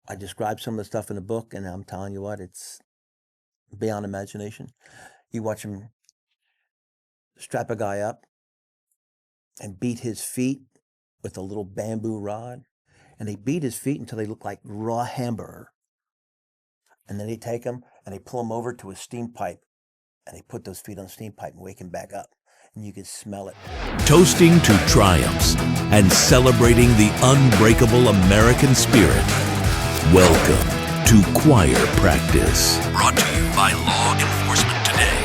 I describe some of the stuff in the book, and I'm telling you what, it's beyond imagination. You watch him strap a guy up and beat his feet with a little bamboo rod, and they beat his feet until they look like raw hamburger. And then they take him and they pull him over to a steam pipe, and they put those feet on the steam pipe and wake him back up, and you can smell it. Toasting to triumphs and celebrating the unbreakable American spirit. Welcome to Choir Practice, brought to you by Law Enforcement Today.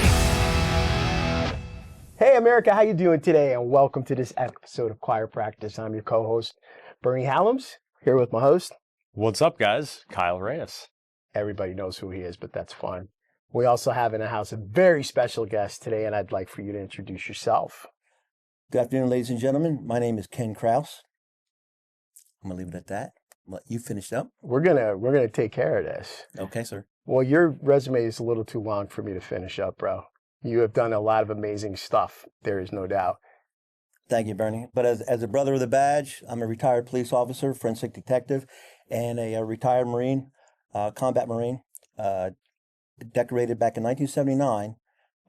Hey America, how you doing today? And welcome to this episode of Choir Practice. I'm your co-host, Bernie Hallems, here with my host. What's up, guys? Kyle Reyes. Everybody knows who he is, but that's fine. We also have in the house a very special guest today, and I'd like for you to introduce yourself. Good afternoon, ladies and gentlemen. My name is Ken Kraus. I'm gonna leave it at that. You finished up? We're gonna take care of this. Okay, sir. Well, your resume is a little too long for me to finish up, bro. You have done a lot of amazing stuff. There is no doubt. Thank you, Bernie. But as a brother of the badge, I'm a retired police officer, forensic detective, and a retired Marine, combat Marine. Decorated back in 1979.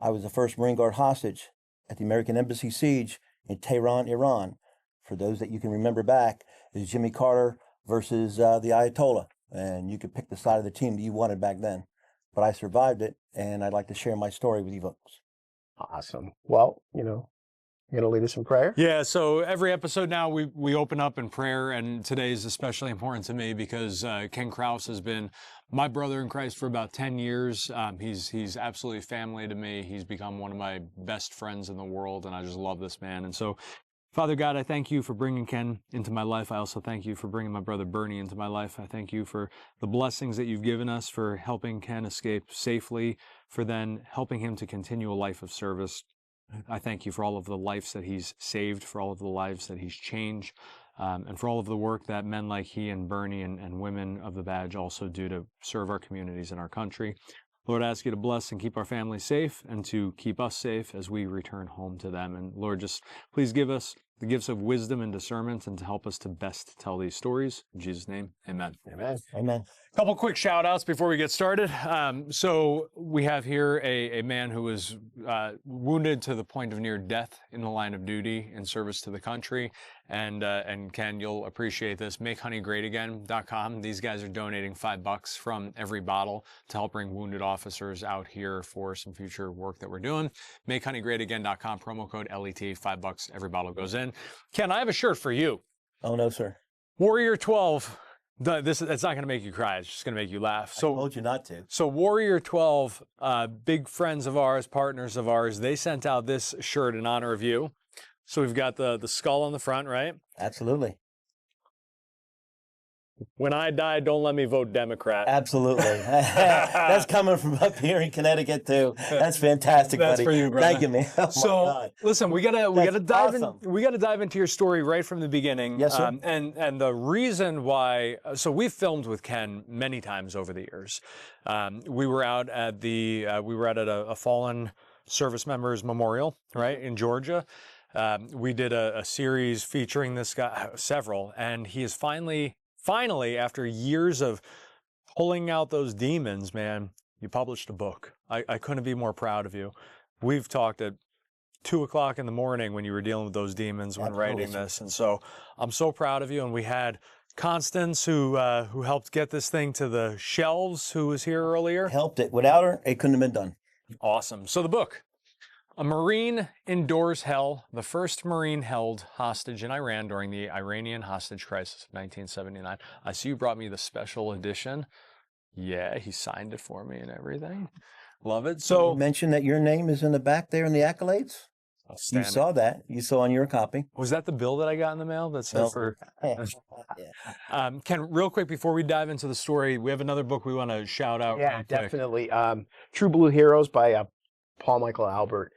I was the first Marine Guard hostage at the American Embassy siege in Tehran, Iran. For those that you can remember back, is Jimmy Carter versus the Ayatollah. And you could pick the side of the team that you wanted back then. But I survived it, and I'd like to share my story with you folks. Awesome. Well, you're going to lead us in prayer? Yeah, so every episode now we open up in prayer, and today is especially important to me because Ken Kraus has been my brother in Christ for about 10 years. He's absolutely family to me. He's become one of my best friends in the world, and I just love this man. And so, Father God, I thank you for bringing Ken into my life. I also thank you for bringing my brother Bernie into my life. I thank you for the blessings that you've given us, for helping Ken escape safely, for then helping him to continue a life of service. I thank you for all of the lives that he's saved, for all of the lives that he's changed, and for all of the work that men like he and Bernie and women of the badge also do to serve our communities and our country. Lord, I ask you to bless and keep our families safe and to keep us safe as we return home to them. And Lord, just please give us the gifts of wisdom and discernment and to help us to best tell these stories. In Jesus' name, amen. Amen. Amen. A couple quick shout outs before we get started. So we have here a man who was wounded to the point of near death in the line of duty in service to the country. And Ken, you'll appreciate this. MakeHoneyGreatAgain.com. These guys are donating $5 from every bottle to help bring wounded officers out here for some future work that we're doing. MakeHoneyGreatAgain.com, promo code LET, $5 every bottle goes in. Ken, I have a shirt for you. Oh, no, sir. Warrior 12. It's not going to make you cry. It's just going to make you laugh. So, I told you not to. So Warrior 12, big friends of ours, partners of ours, they sent out this shirt in honor of you. So we've got the skull on the front, right? Absolutely. When I die, don't let me vote Democrat. Absolutely. That's coming from up here in Connecticut too. That's fantastic, That's buddy. for you, brother. Thank you, man. Oh, So my God. listen, we gotta dive awesome. we gotta dive into your story right from the beginning. Yes, sir. And the reason why, so we've filmed with Ken many times over the years. We were out at a fallen service members memorial, right, in Georgia. We did a series featuring this guy, several, and he is finally, after years of pulling out those demons, man, you published a book. I couldn't be more proud of you. We've talked at 2 o'clock in the morning when you were dealing with those demons when writing this. And so I'm so proud of you. And we had Constance who helped get this thing to the shelves, who was here earlier. Helped it. Without her, it couldn't have been done. Awesome. So the book. A Marine endures hell, the first Marine held hostage in Iran during the Iranian hostage crisis of 1979. I see you brought me the special edition. Yeah, he signed it for me and everything. Love it. So you mentioned that your name is in the back there in the accolades. You saw that. You saw on your copy. Was that the bill that I got in the mail that said for? Yeah. Ken, real quick before we dive into the story, we have another book we want to shout out. Yeah, definitely. True Blue Heroes by Paul Michael Albert.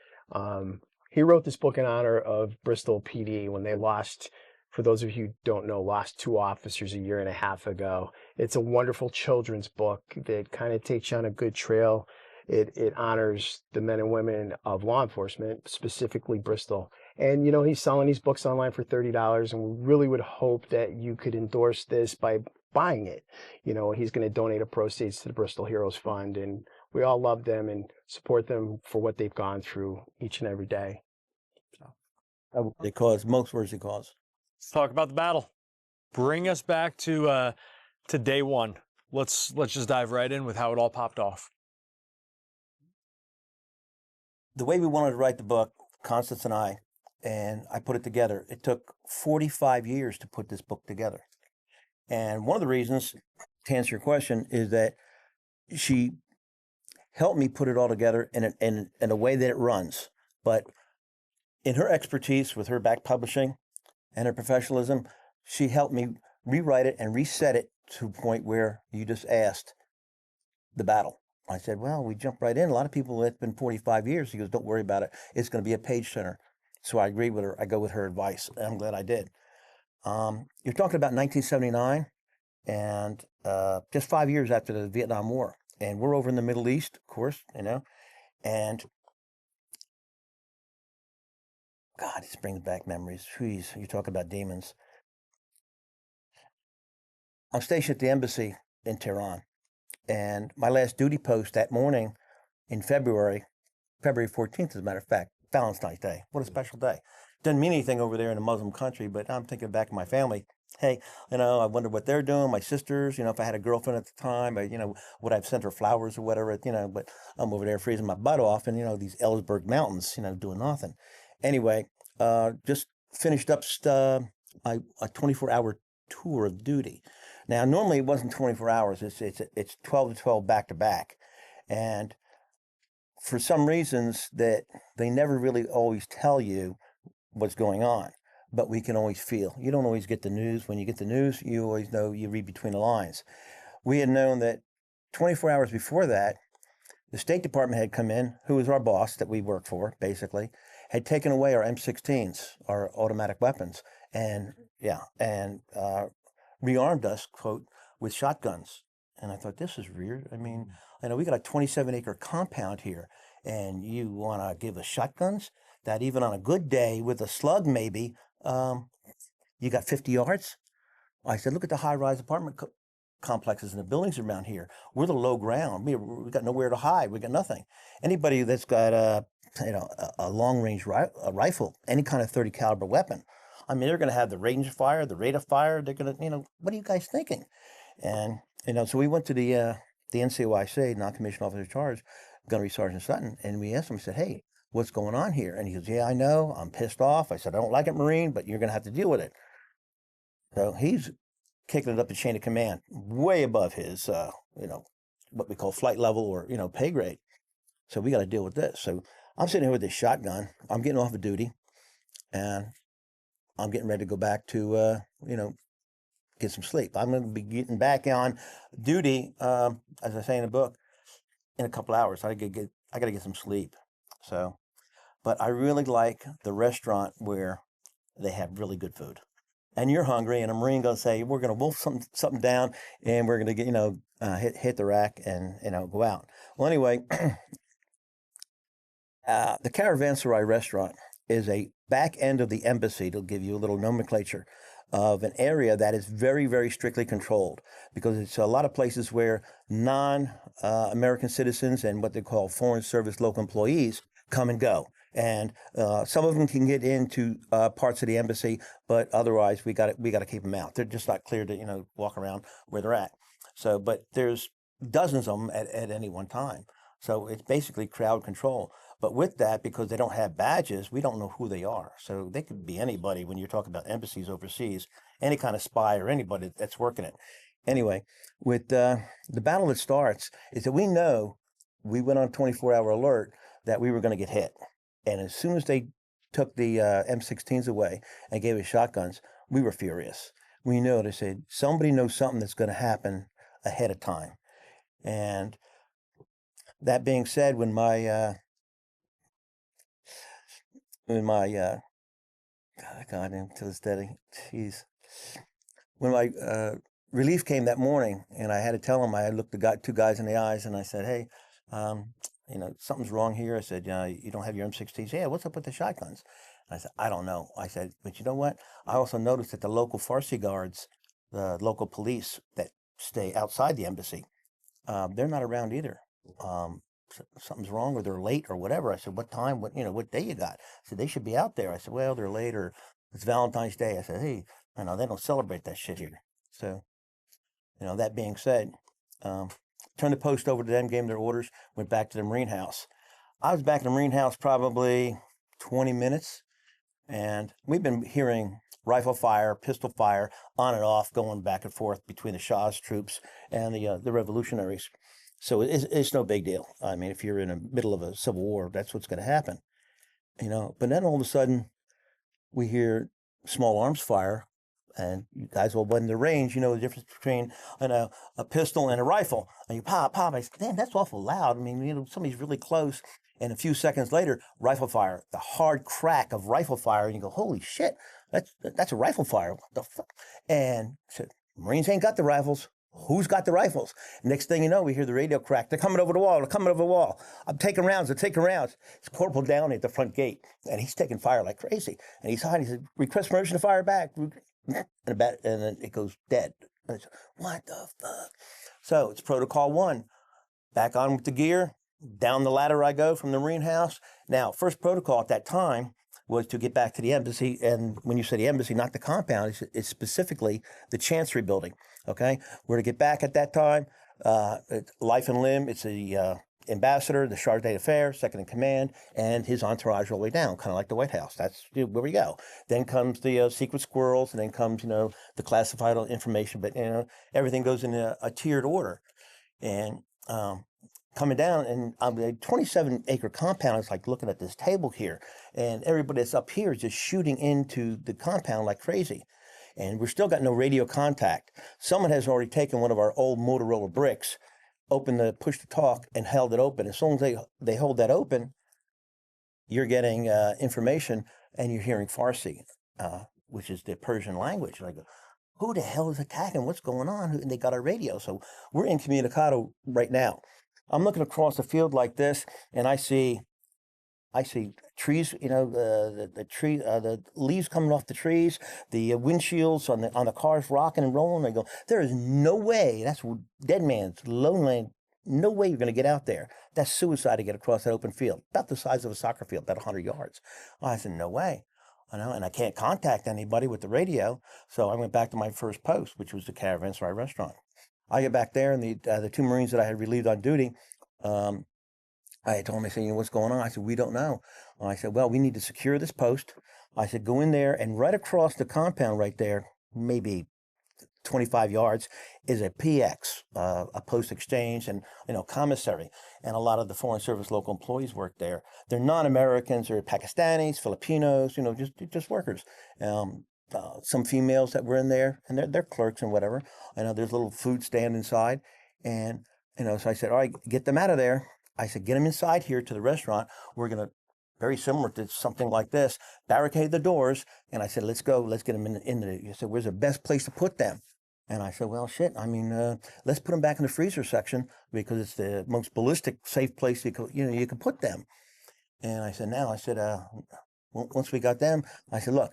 He wrote this book in honor of Bristol PD when they lost, for those of you who don't know, lost 2 officers a year and a half ago. It's a wonderful children's book that kind of takes you on a good trail. It honors the men and women of law enforcement, specifically Bristol. And, he's selling these books online for $30, and we really would hope that you could endorse this by buying it. He's going to donate a proceeds to the Bristol Heroes Fund, and we all love them and support them for what they've gone through each and every day. Because most worthy cause. Let's talk about the battle. Bring us back to day one. Let's just dive right in with how it all popped off. The way we wanted to write the book, Constance and I put it together. It took 45 years to put this book together. And one of the reasons, to answer your question, is that she helped me put it all together in a way that it runs. But in her expertise with her back publishing and her professionalism, she helped me rewrite it and reset it to a point where you just asked the battle. I said, well, we jumped right in. A lot of people, it's been 45 years. He goes, don't worry about it. It's going to be a page turner. So I agreed with her. I go with her advice. And I'm glad I did. You're talking about 1979 and just 5 years after the Vietnam War. And we're over in the Middle East, of course, and God, this brings back memories. Jeez, you talk about demons. I'm stationed at the embassy in Tehran. And my last duty post that morning in February 14th, as a matter of fact, Valentine's Day. What a special day. Doesn't mean anything over there in a Muslim country, but I'm thinking back of my family. Hey, I wonder what they're doing. My sisters, if I had a girlfriend at the time, would I have sent her flowers or whatever, but I'm over there freezing my butt off and, these Ellsberg mountains, doing nothing. Anyway, just finished up a 24-hour tour of duty. Now, normally it wasn't 24 hours. It's 12 to 12 back to back. And for some reasons that they never really always tell you what's going on, but we can always feel. You don't always get the news. When you get the news, you always know, you read between the lines. We had known that 24 hours before that, the State Department had come in, who was our boss that we worked for, basically, had taken away our M16s, our automatic weapons, and rearmed us, quote, with shotguns. And I thought, this is weird. I mean, we got a 27-acre compound here, and you want to give us shotguns? That even on a good day with a slug, maybe, you got 50 yards? I said, look at the high-rise apartment complexes and the buildings around here. We're the low ground. We got nowhere to hide. We got nothing. Anybody that's got a long-range rifle, any kind of 30 caliber weapon, they're going to have the range of fire, the rate of fire. They're going to, what are you guys thinking? And, so we went to the NCOIC, non-commissioned officer in charge, Gunnery Sergeant Sutton, and we asked him, we said, hey, what's going on here? And he goes, yeah, I know. I'm pissed off. I said, I don't like it, Marine, but you're going to have to deal with it. So he's kicking it up the chain of command, way above his, what we call flight level or, pay grade. So we got to deal with this. So I'm sitting here with this shotgun. I'm getting off of duty, and I'm getting ready to go back to, get some sleep. I'm going to be getting back on duty, as I say in the book, in a couple hours. I got to get some sleep. So, but I really like the restaurant where they have really good food. And you're hungry, and a Marine going to say, we're going to wolf something down, and we're going to get, hit the rack and, go out. Well, anyway, the Caravanserai restaurant is a back end of the embassy. It'll give you a little nomenclature of an area that is very, very strictly controlled, because it's a lot of places where non-American citizens and what they call foreign service local employees come and go. And some of them can get into parts of the embassy, but otherwise we got to keep them out. They're just not cleared to walk around where they're at. So, but there's dozens of them at any one time. So it's basically crowd control. But with that, because they don't have badges, we don't know who they are. So they could be anybody when you're talking about embassies overseas, any kind of spy or anybody that's working it. Anyway, with the battle that starts is that we know we went on 24-hour alert that we were going to get hit. And as soon as they took the M16s away and gave us shotguns, we were furious. We know, they said, somebody knows something that's going to happen ahead of time. And that being said, when my God, to this day, jeez, when my relief came that morning, and I had to tell him, I looked the two guys in the eyes, and I said, hey, something's wrong here. I said, you don't have your M16s. Yeah, what's up with the shotguns? And I said, I don't know. I said, but you know what? I also noticed that the local Farsi guards the local police that stay outside the embassy, they're not around either. Something's wrong, or they're late or whatever. I said, what time, what day you got? I said, they should be out there. I said, well, they're late, or it's Valentine's Day. I said, hey, they don't celebrate that shit here. So, that being said, turned the post over to them, gave them their orders, went back to the Marine House. I was back in the Marine House probably 20 minutes, and we've been hearing rifle fire, pistol fire, on and off, going back and forth between the Shah's troops and the revolutionaries. So it's no big deal. I mean, if you're in the middle of a civil war, that's what's going to happen. But then all of a sudden, we hear small arms fire, and you guys will when the range, the difference between a pistol and a rifle. And you pop. I said, damn, that's awful loud. I mean, somebody's really close. And a few seconds later, rifle fire, the hard crack of rifle fire, and you go, holy shit, that's a rifle fire. What the fuck? And I said, Marines ain't got the rifles. Who's got the rifles? Next thing you know, we hear the radio crack. They're coming over the wall. I'm taking rounds. It's Corporal Downey at the front gate, and he's taking fire like crazy. And he's hiding. He said, request permission to fire back. And then it goes dead. And I said, what the fuck? So it's protocol 1. Back on with the gear. Down the ladder I go from the Marine House. Now, first protocol at that time was to get back to the embassy. And when you say the embassy, not the compound, it's specifically the Chancery building. Okay, we're to get back at that time. Life and limb. It's the ambassador, the charge d'affaires, second in command, and his entourage all the way down, kind of like the White House. That's where we go. Then comes the secret squirrels, and then comes the classified information. But everything goes in a tiered order. And coming down, and a 27-acre compound is like looking at this table here, and everybody that's up here is just shooting into the compound like crazy. And we're still got no radio contact. Someone has already taken one of our old Motorola bricks, opened the push to talk, and held it open. As soon as they hold that open, you're getting information, and you're hearing Farsi, which is the Persian language. Like, who the hell is attacking? What's going on? And they got our radio. So we're incommunicado right now. I'm looking across the field like this, and I see trees, the tree, the leaves coming off the trees, the windshields on the cars rocking and rolling. I go, there is no way. That's dead man's lone land. No way you're going to get out there. That's suicide to get across that open field, about the size of a soccer field, about 100 yards. I said, no way. And I can't contact anybody with the radio. So I went back to my first post, which was the Caravanserai restaurant. I get back there, and the 2 Marines that I had relieved on duty, I told them, I said, what's going on? I said, we don't know. I said, well, we need to secure this post. I said, go in there, and right across the compound right there, maybe 25 yards, is a PX, a post exchange, and, commissary. And a lot of the Foreign Service local employees work there. They're non-Americans, they're Pakistanis, Filipinos, just workers. Some females that were in there, and they're clerks and whatever. I know there's a little food stand inside. And, so I said, all right, get them out of there. I said, get them inside here to the restaurant. We're going to, very similar to something like this, barricade the doors. And I said, let's go. Let's get them in the, he said, where's the best place to put them? And I said, well, shit, let's put them back in the freezer section, because it's the most ballistic safe place you can put them. And I said, once we got them, I said, look,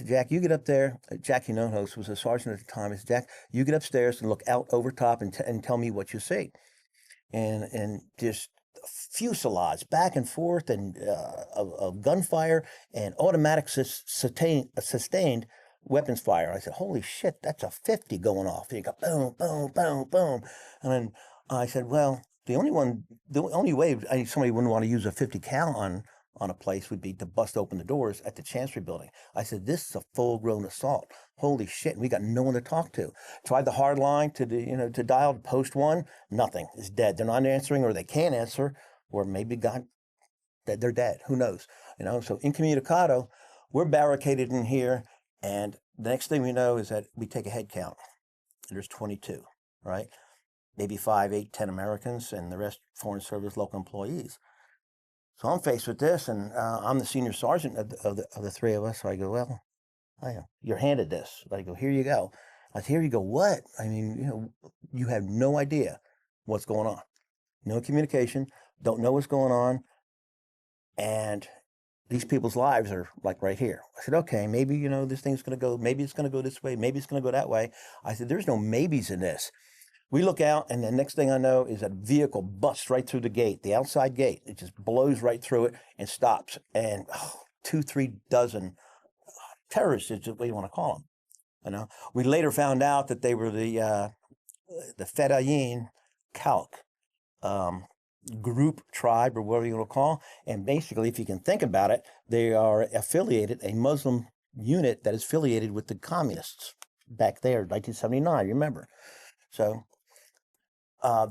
Jack, you get up there. Jack Hinojosa was a sergeant at the time. I said, Jack, you get upstairs and look out over top and tell me what you see. And just fusillades back and forth, and of gunfire and automatic sustained weapons fire. I said, holy shit, that's a 50 going off. And you go boom, boom, boom, boom. And then I said, well, the only way somebody wouldn't want to use a 50 cal on a place would be to bust open the doors at the Chancery building. I said, this is a full-grown assault. Holy shit, and we got no one to talk to. Tried the hard line to dial to post 1, nothing. It's dead. They're not answering, or they can't answer, or maybe they're dead. Who knows? So incommunicado, we're barricaded in here, and the next thing we know is that we take a head count. There's 22, right? Maybe 5, 8, 10 Americans, and the rest Foreign Service local employees. So I'm faced with this, and I'm the senior sergeant of the 3 of us. So I go, well, you're handed this. I go, here you go. I said, here you go. What? You have no idea what's going on. No communication. Don't know what's going on. And these people's lives are like right here. I said, okay, maybe, this thing's going to go, maybe it's going to go this way, maybe it's going to go that way. I said, there's no maybes in this. We look out, and the next thing I know is a vehicle busts right through the gate, the outside gate. It just blows right through it and stops. And 2-3 dozen terrorists is what you want to call them. We later found out that they were the Fadaiyan-e-Khalq group, tribe, or whatever you want to call. And basically, if you can think about it, they are affiliated, a Muslim unit that is affiliated with the communists back there, 1979, remember. So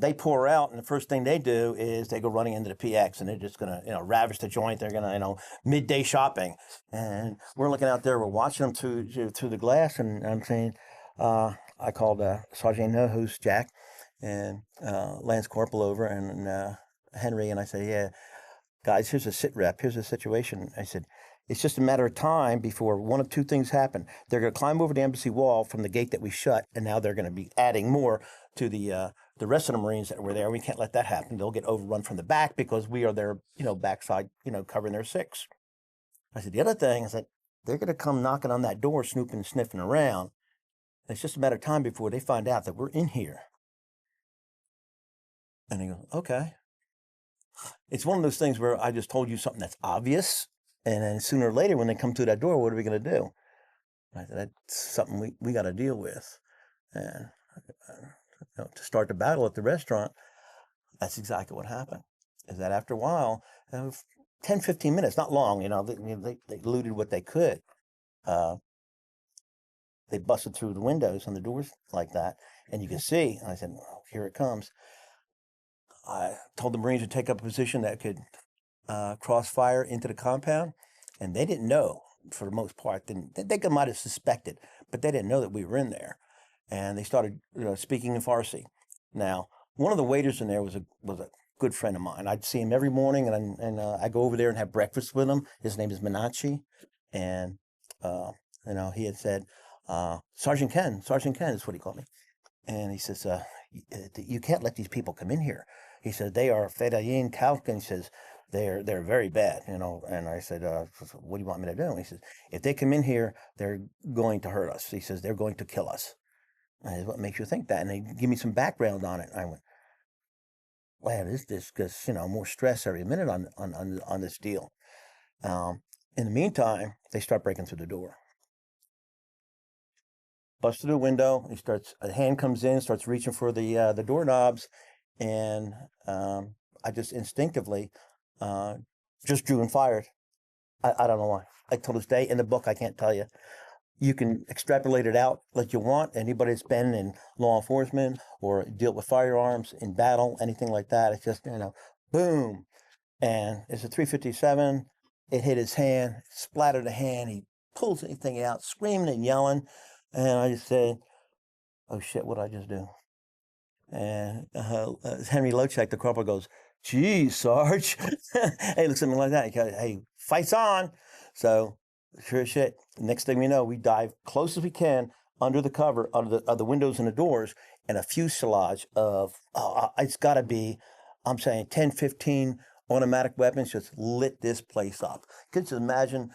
they pour out, and the first thing they do is they go running into the PX, and they're just going to, ravish the joint. They're going to, midday shopping. And we're looking out there, we're watching them through the glass, and I'm saying, I called Sergeant No, who's Jack, and Lance Corporal over, and Henry, and I said, yeah, guys, here's a sit rep, here's a situation. I said, it's just a matter of time before one of two things happen. They're going to climb over the embassy wall from the gate that we shut, and now they're going to be adding more to the rest of the Marines that were there. We can't let that happen. They'll get overrun from the back because we are their, backside, covering their six. I said, the other thing is that they're going to come knocking on that door, snooping and sniffing around. And it's just a matter of time before they find out that we're in here. And he goes, okay. It's one of those things where I just told you something that's obvious, and then sooner or later when they come through that door, what are we going to do? I said, that's something we got to deal with. And to start the battle at the restaurant, that's exactly what happened. Is that after a while, 10, 15 minutes, not long, they looted what they could. They busted through the windows and the doors like that, and you can see, and I said, well, here it comes. I told the Marines to take up a position that could crossfire into the compound, and they didn't know, for the most part. They might have suspected, but they didn't know that we were in there. And they started speaking in Farsi. Now, one of the waiters in there was a good friend of mine. I'd see him every morning, and I go over there and have breakfast with him. His name is Minachi, and he had said, Sergeant Ken is what he called me. And he says, you can't let these people come in here. He said, they are Fadaiyan-e-Khalq, and he says, they're very bad, And I said, what do you want me to do? And he says, if they come in here, they're going to hurt us. He says, they're going to kill us. And I said, what makes you think that? And they give me some background on it. And I went, wow, this gets, more stress every minute on this deal. In the meantime, they start breaking through the door. Bust through the window. A hand comes in, starts reaching for the doorknobs, and I just instinctively just drew and fired. I don't know why. Till this day, in the book, I can't tell you. You can extrapolate it out like you want. Anybody that's been in law enforcement or dealt with firearms in battle, anything like that, it's just, boom. And it's a .357. It hit his hand, splattered the hand. He pulls anything out, screaming and yelling. And I just said, oh shit, what did I just do? And Henry Lochek, the corporal, goes, geez, Sarge. He looks at me like that. He goes, hey, fight's on. So, sure as shit. Next thing we know, we dive close as we can under the cover of the windows and the doors, and a fuselage of, it's got to be, I'm saying 10, 15 automatic weapons just lit this place up. Could you just imagine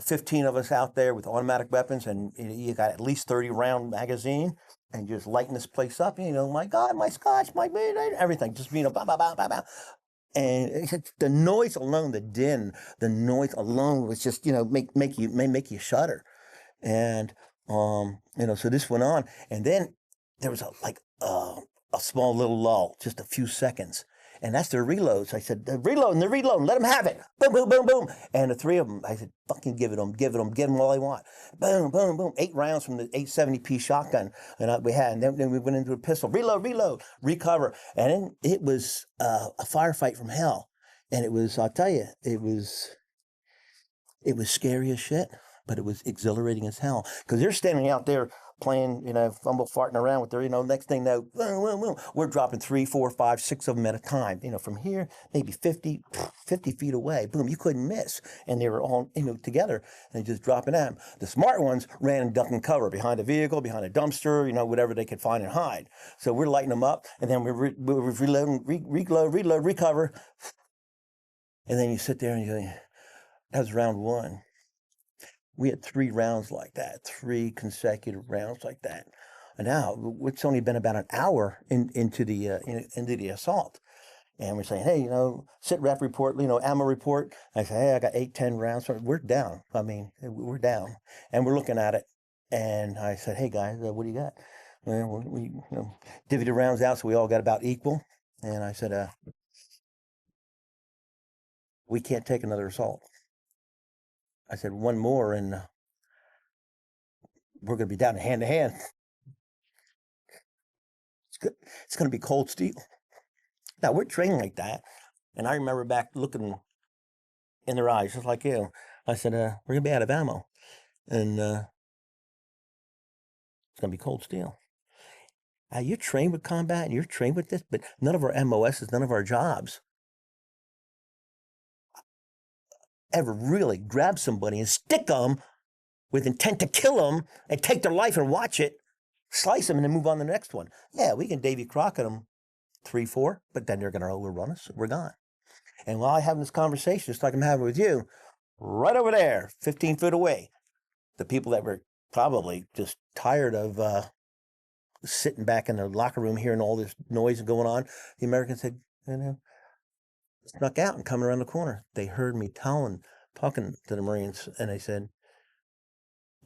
15 of us out there with automatic weapons, and you got at least 30 round magazine, and just lighting this place up. My God, my scotch, my everything, just bah, bah, bah, bah, bah. And the noise alone, the din, the noise alone was just make you shudder. And so this went on, and then there was a small little lull, just a few seconds. And that's their reloads. I said, they're reloading, let them have it. Boom, boom, boom, boom. And the three of them, I said, fucking give them all they want. Boom, boom, boom. 8 rounds from the 870p shotgun we had. And then we went into a pistol. Reload, recover. And then it was a firefight from hell. And it was, I'll tell you, it was scary as shit, but it was exhilarating as hell. Because they're standing out there playing, fumble farting around with their, next thing, boom, boom, boom. We're dropping 3, 4, 5, 6 of them at a time. From here, maybe 50 feet away. Boom, you couldn't miss. And they were all, together and just dropping at them. The smart ones ran and ducked and cover behind a vehicle, behind a dumpster, whatever they could find and hide. So we're lighting them up, and then we're reloading, reload, recover. And then you sit there and you go, That was round one. We had 3 rounds like that, 3 consecutive rounds like that. And now it's only been about an hour into the assault. And we're saying, hey, sit rep report, ammo report. I say, hey, I got 8, 10 rounds. We're down. I mean, we're down. And we're looking at it. And I said, hey, guys, what do you got? Well, we divvied the rounds out, so we all got about equal. And I said, we can't take another assault. I said, one more, and we're going to be down hand to hand. It's going to be cold steel. Now, we're trained like that. And I remember back looking in their eyes, just like you. I said, we're going to be out of ammo. And it's going to be cold steel. Now, you're trained with combat, and you're trained with this, but none of our MOSs, none of our jobs ever really grab somebody and stick them with intent to kill them and take their life and watch it, slice them, and then move on to the next one. Yeah, we can Davy Crockett them 3, 4, but then they're going to overrun us. We're gone. And while I'm having this conversation, just like I'm having with you, right over there, 15 feet away, the people that were probably just tired of sitting back in the locker room hearing all this noise going on, the Americans had, snuck out and coming around the corner. They heard me talking to the Marines, and they said,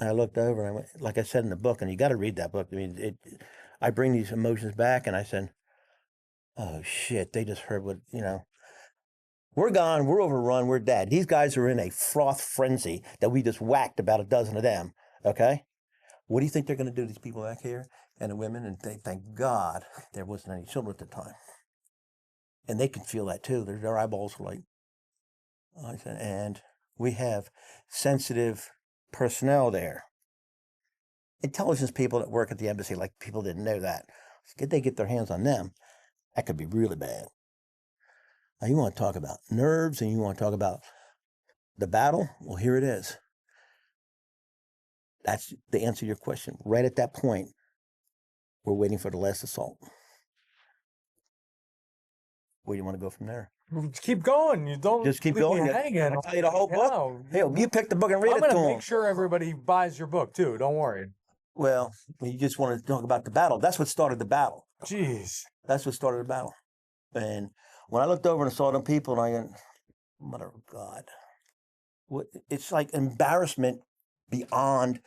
I looked over and I went, like I said in the book, and you got to read that book. I mean, I bring these emotions back, and I said, oh shit, they just heard what, we're gone, we're overrun, we're dead. These guys are in a froth frenzy that we just whacked about a dozen of them, okay? What do you think they're going to do to these people back here and the women? And thank God there wasn't any children at the time. And they can feel that too. Their eyeballs were like, I said, and we have sensitive personnel there. Intelligence people that work at the embassy, like people didn't know that. Could they get their hands on them? That could be really bad. Now, you want to talk about nerves and you want to talk about the battle? Well, here it is. That's the answer to your question. Right at that point, we're waiting for the last assault. Where do you want to go from there? Just keep going. You don't just keep leave me going. hanging. I'll tell you the whole book. Yeah. Hey, you pick the book and read it to them. I'm going to make sure everybody buys your book, too. Don't worry. Well, you just want to talk about the battle. That's what started the battle. Jeez. That's what started the battle. And when I looked over and saw them people, and I went, mother of God. It's like embarrassment beyond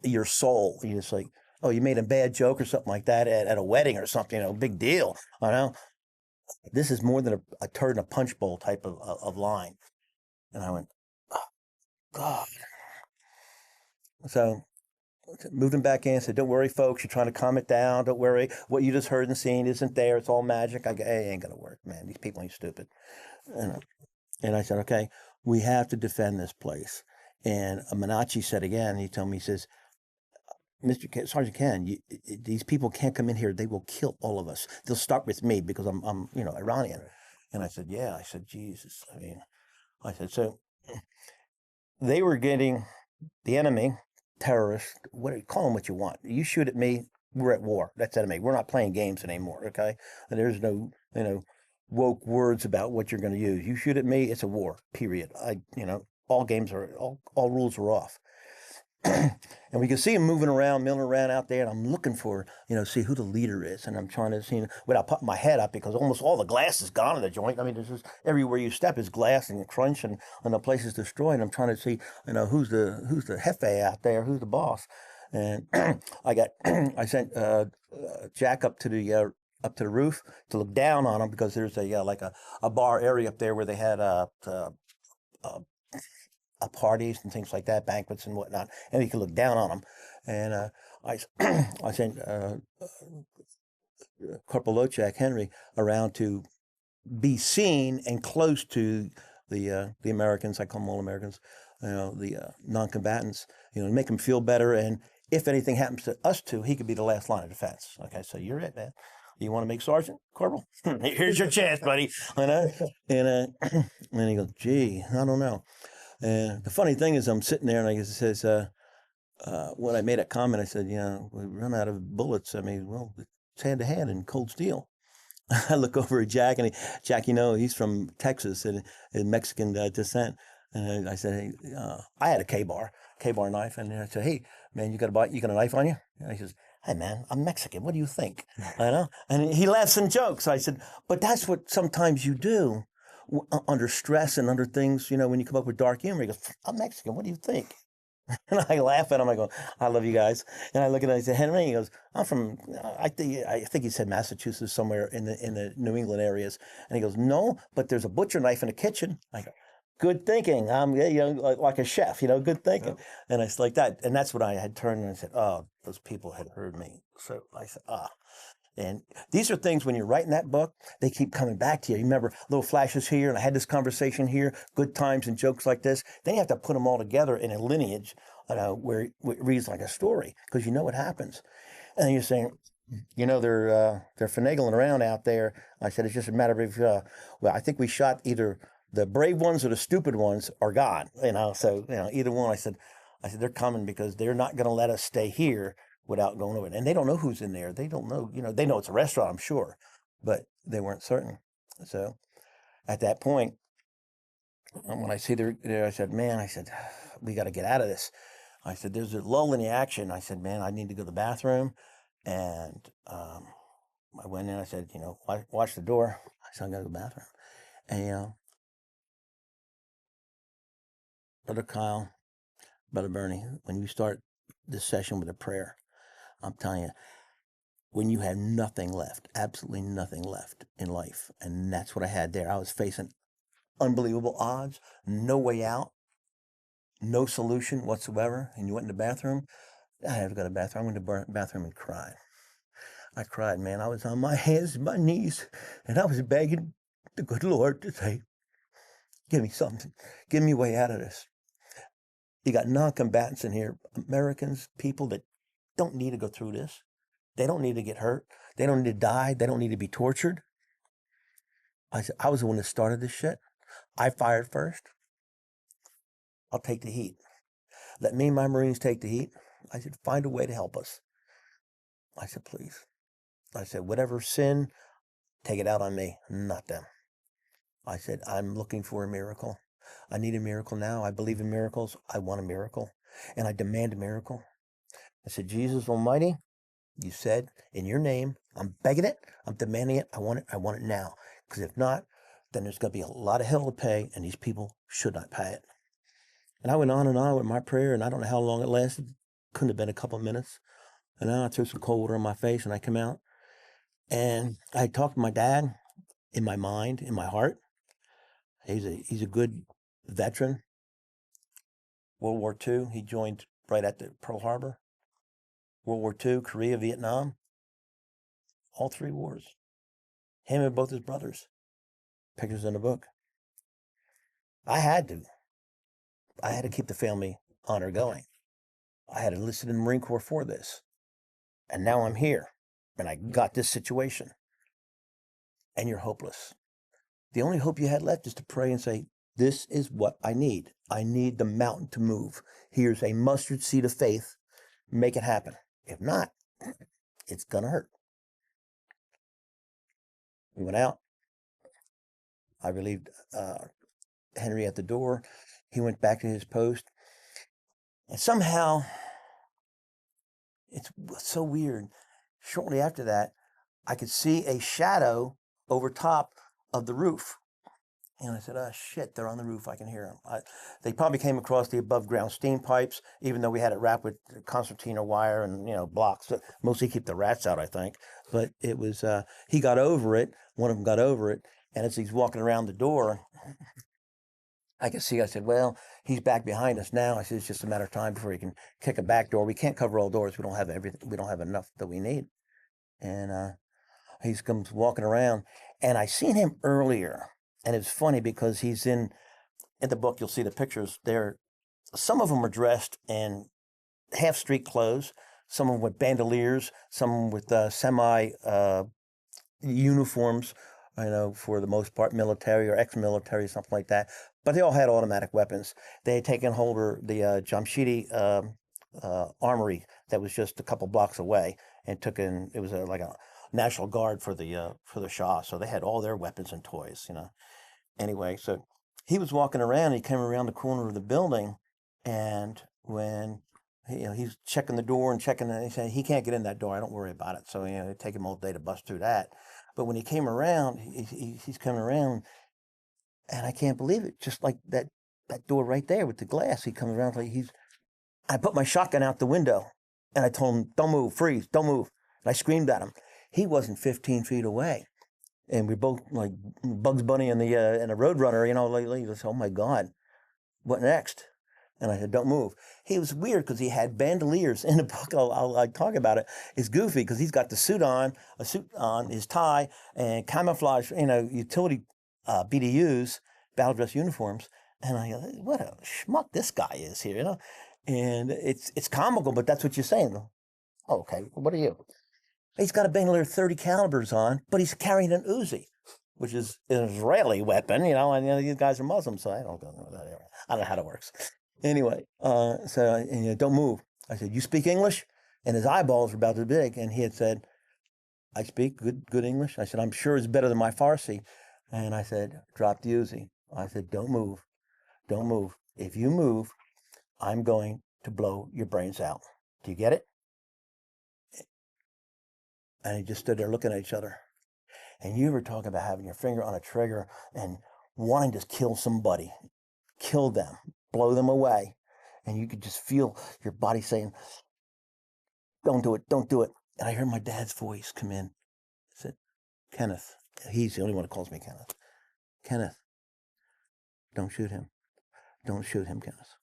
your soul. You're just like, oh, you made a bad joke or something like that at a wedding or something, big deal. I know. This is more than a turd in a punch bowl type of line. And I went, oh, God. So moved him back in, said, don't worry, folks, you're trying to calm it down. Don't worry. What you just heard and seen isn't there. It's all magic. I go, hey, it ain't going to work, man. These people ain't stupid. And I said, okay, we have to defend this place. And Manachi said again, he told me, he says, Sergeant Ken, these people can't come in here. They will kill all of us. They'll start with me because I'm Iranian. And I said, yeah. I said, Jesus. I said, so they were getting the enemy, terrorists, call them what you want. You shoot at me, we're at war. That's enemy. We're not playing games anymore, okay? And there's no, woke words about what you're going to use. You shoot at me, it's a war, period. All games all rules are off. And we can see him moving around, milling around out there, and I'm looking for, see who the leader is. And I'm trying to see, without putting my head up, because almost all the glass is gone in the joint. I mean, there's just everywhere you step is glass and crunch, and the place is destroyed. And I'm trying to see, who's the jefe out there, who's the boss. And I sent Jack up to the roof to look down on him, because there's a bar area up there where they had parties and things like that, banquets and whatnot, and you can look down on them. And I sent Corporal Lochak Henry around to be seen and close to the Americans. I call them all Americans, the non-combatants, make them feel better. And if anything happens to us two, he could be the last line of defense. Okay, so you're it, man. You want to make sergeant, corporal? Here's your chance, buddy. And he goes, gee, I don't know. And the funny thing is, I'm sitting there, and he says, when I made that comment, I said, we run out of bullets. I mean, well, it's hand to hand in cold steel. I look over at Jack, and Jack, he's from Texas and Mexican descent. And I said, hey, I had a K-bar knife, and I said, hey, man, you got a knife on you? And he says, hey, man, I'm Mexican. What do you think? I know. And he laughs and jokes. I said, but that's what sometimes you do under stress and under things, when you come up with dark humor. He goes, I'm Mexican. What do you think? And I laugh at him. I go, I love you guys. And I look at him. I say, Henry. He goes, I'm from. I think he said Massachusetts, somewhere in the New England areas. And he goes, no, but there's a butcher knife in the kitchen. I go, good thinking. I'm like a chef. Good thinking. Yeah. And it's like that. And that's what I had turned and I said, oh, those people had heard me. So I said, And these are things when you're writing that book, they keep coming back to you. You remember little flashes here, and I had this conversation here, good times and jokes like this. Then you have to put them all together in a lineage where it reads like a story, because you know what happens. And you're saying, they're finagling around out there. I said, it's just a matter of, I think we shot either the brave ones or the stupid ones are gone. So either one. I said, they're coming because they're not going to let us stay here without going over it. And they don't know who's in there. They don't know, they know it's a restaurant, I'm sure, but they weren't certain. So at that point, when I see they're there, I said, we got to get out of this. I said, there's a lull in the action. I said, man, I need to go to the bathroom. And I went in, I said, watch the door. I said, I'm going to go to the bathroom. And, Brother Kyle, Brother Bernie, when you start this session with a prayer, I'm telling you, when you have nothing left, absolutely nothing left in life, and that's what I had there. I was facing unbelievable odds, no way out, no solution whatsoever, and you went in the bathroom. I had to go to the bathroom. I went to the bathroom and cried. I cried, man. I was on my hands and my knees, and I was begging the good Lord to say, give me something. Give me a way out of this. You got non-combatants in here, Americans, people that don't need to go through this. They don't need to get hurt. They don't need to die. They don't need to be tortured. I said, I was the one that started this shit. I fired first. I'll take the heat. Let me and my Marines take the heat. I said, find a way to help us. I said, please. I said, whatever sin, take it out on me, not them. I said, I'm looking for a miracle. I need a miracle now. I believe in miracles. I want a miracle. And I demand a miracle. I said, Jesus Almighty, you said in your name, I'm begging it, I'm demanding it, I want it now. Because if not, then there's going to be a lot of hell to pay, and these people should not pay it. And I went on and on with my prayer, and I don't know how long it lasted. Couldn't have been a couple of minutes. And then I threw some cold water on my face, and I came out. And I talked to my dad in my mind, in my heart. He's a good veteran. World War II, he joined right at the Pearl Harbor. World War II, Korea, Vietnam, all three wars. Him and both his brothers. Pictures in the book. I had to keep the family honor going. I had enlisted in the Marine Corps for this. And now I'm here, and I got this situation. And you're hopeless. The only hope you had left is to pray and say, this is what I need. I need the mountain to move. Here's a mustard seed of faith. Make it happen. If not, it's going to hurt. We went out. I relieved Henry at the door. He went back to his post. And somehow, it's so weird. Shortly after that, I could see a shadow over top of the roof. And I said, oh, shit, they're on the roof. I can hear them. They probably came across the above-ground steam pipes, even though we had it wrapped with concertina wire and, blocks. Mostly keep the rats out, I think. But it was, he got over it. One of them got over it. And as he's walking around the door, I could see, I said, well, he's back behind us now. I said, it's just a matter of time before he can kick a back door. We can't cover all doors. We don't have everything. We don't have enough that we need. And he comes walking around. And I seen him earlier. And it's funny because he's in the book, you'll see the pictures there. Some of them are dressed in half street clothes, some of them with bandoliers, some with semi uniforms, for the most part, military or ex-military, something like that. But they all had automatic weapons. They had taken hold of the Jamshidi armory that was just a couple blocks away and took in, it was like a National Guard for the Shah. So they had all their weapons and toys, Anyway, so he was walking around. He came around the corner of the building, and when he's checking the door and checking, he said he can't get in that door. I don't worry about it. So it'd take him all day to bust through that. But when he came around, he's coming around, and I can't believe it. Just like that door right there with the glass, he comes around like I put my shotgun out the window, and I told him, "Don't move, freeze, don't move." And I screamed at him. He wasn't 15 feet away. And we both like Bugs Bunny and the Roadrunner, like, oh my God, what next? And I said, don't move. He was weird because he had bandoliers in the book. I'll talk about it. It's goofy because he's got the suit on, his tie, and camouflage, utility BDUs, battle dress uniforms. And I go, what a schmuck this guy is here, And it's comical, but that's what you're saying. Oh, okay, what are you? He's got a bandolier 30 calibers on, but he's carrying an Uzi, which is an Israeli weapon, and these guys are Muslims, so I don't know that area. I don't know how that works. Anyway, don't move. I said, you speak English? And his eyeballs were about as big, and he had said, I speak good English. I said, I'm sure it's better than my Farsi. And I said, drop the Uzi. I said, don't move. Don't move. If you move, I'm going to blow your brains out. Do you get it? And he just stood there looking at each other. And you were talking about having your finger on a trigger and wanting to kill somebody, kill them, blow them away. And you could just feel your body saying, don't do it, don't do it. And I heard my dad's voice come in. I said, Kenneth, he's the only one who calls me Kenneth. Kenneth, don't shoot him. Don't shoot him, Kenneth.